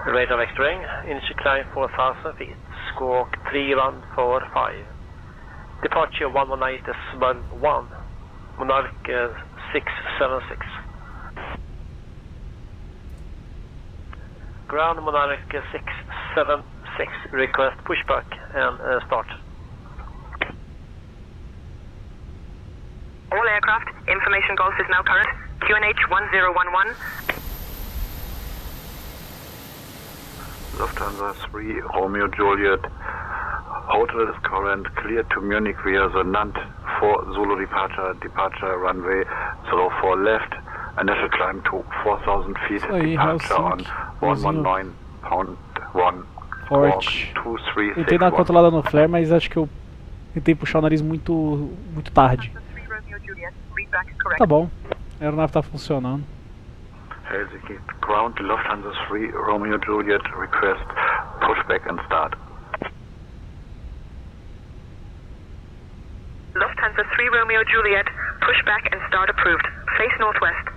radar vector terrain, initial climb 4,000 feet, squawk 3145, departure 119.1, Monarch 676. Ground Monarch 676, request pushback and start. All aircraft, information Golf is now current. QNH 1011. Lufthansa 3, Romeo Juliet. Hotel is current, cleared to Munich via the NANT for Zulu departure runway 04 left, initial climb to 4,000 feet, departure on 119.1, Forte. squawk Tentei dar uma controlada no flare, mas acho que eu tentei puxar o nariz muito tarde. Tá bom, a aeronave tá funcionando. Helsinki ground, Lufthansa 3, Romeo Juliet, request pushback and start. Lufthansa 3 Romeo Juliet, pushback and start approved. Face northwest.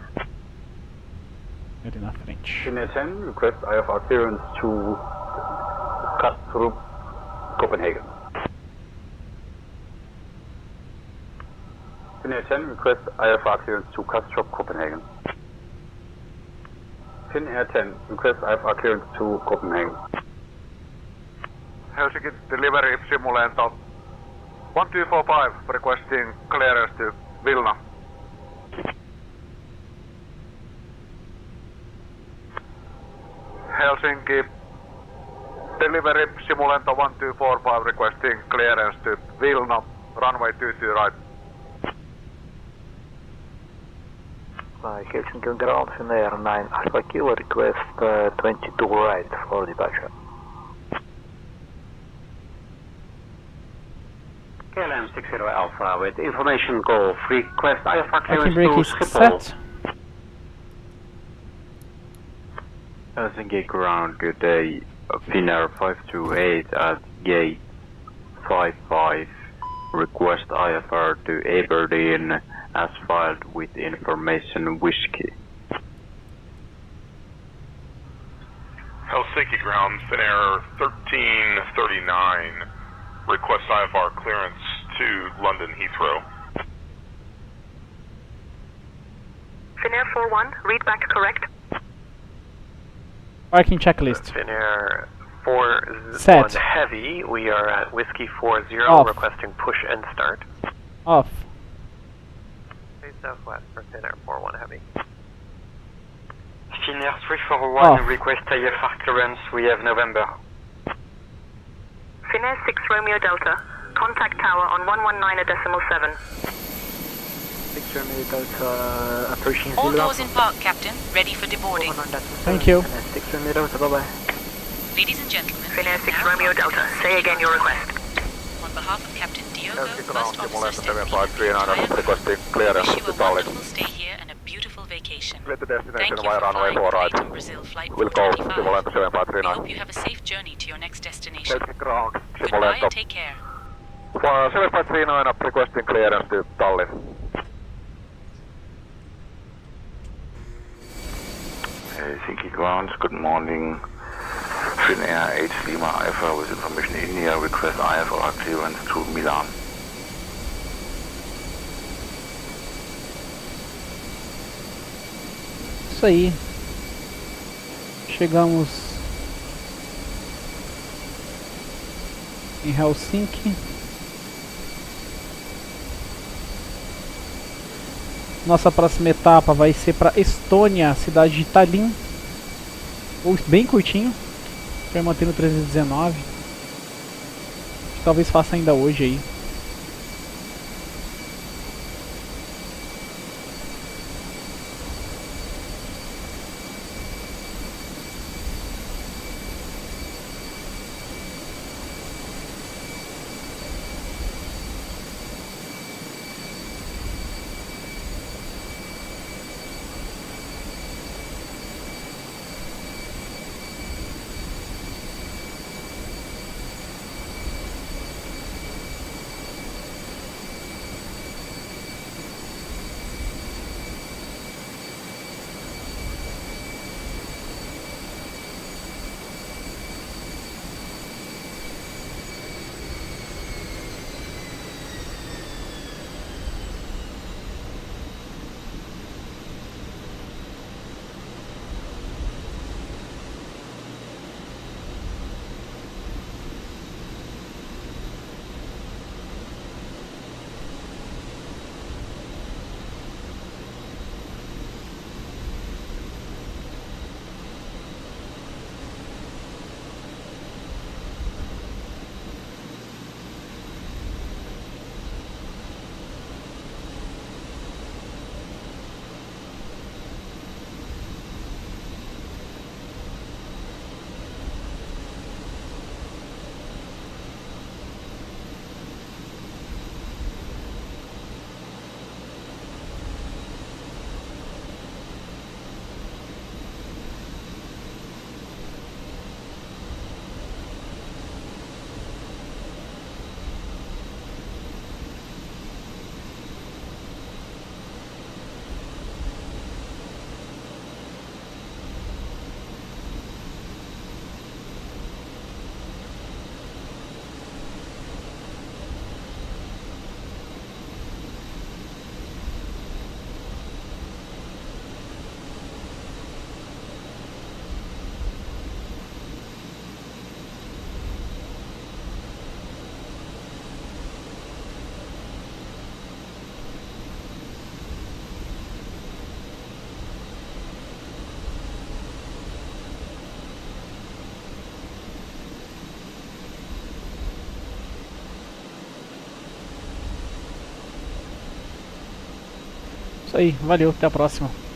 Ali na frente. Finnair 10, request IFR clearance to cut through Copenhagen. Finnair 10, request IFR clearance to Kastrup, Copenhagen. Finnair 10, request IFR clearance to Copenhagen. Helsinki delivery simulento 1245 requesting clearance to Vilna. Helsinki delivery simulento 1245 requesting clearance to Vilna, runway 22 right. Helsinki ground, Finnair 9 Alpha Kilo, request 22 right for departure. KLM 60 Alpha with information Golf, request IFR I clearance can break to his Schiphol. set. Helsinki ground, good day. Finnair 528 at gate 55. Request IFR to Aberdeen as filed with information Whiskey. Helsinki ground, Finnair 1339. Request IFR clearance to London Heathrow. Finnair 41, read back correct. Parking checklist. Finnair 41 Set. Heavy, we are at Whiskey 40, Off. requesting push and start. Off. Face southwest for Finnair 41 Heavy. Finnair 341, Off. request IFR clearance, we have November. Finnair 6 Romeo Delta, contact tower on 119.7. 6 Romeo Delta, approaching All Zulu. doors in park, Captain. Ready for deboarding. Thank you. 6 Romeo Delta, bye bye. Ladies and gentlemen, Finnair 6 Romeo Delta, say again your request. on behalf of Captain Diogo, Helsinki ground, First Officer simulento Stephanie, 7539 requesting clearance wish you to a Tallinn. wonderful stay here and a beautiful vacation. Clear to Thank destination you via for runway flying 4 right. Clayton Brazil Flight Will go 425. simulento We 7539. hope you have a safe journey to your next destination. Helsinki ground, Goodbye simulento and take care. 7539 requesting clearance to Tallinn. Helsinki grounds, good morning. Finnair 8 Lima Alpha with information India, request IFR clearance to Milan. Isso aí. Chegamos em Helsinki. Nossa próxima etapa vai ser para Estônia, cidade de Tallinn. Bem curtinho. Vai manter no 319. Talvez faça ainda hoje aí. Isso aí, valeu, até a próxima.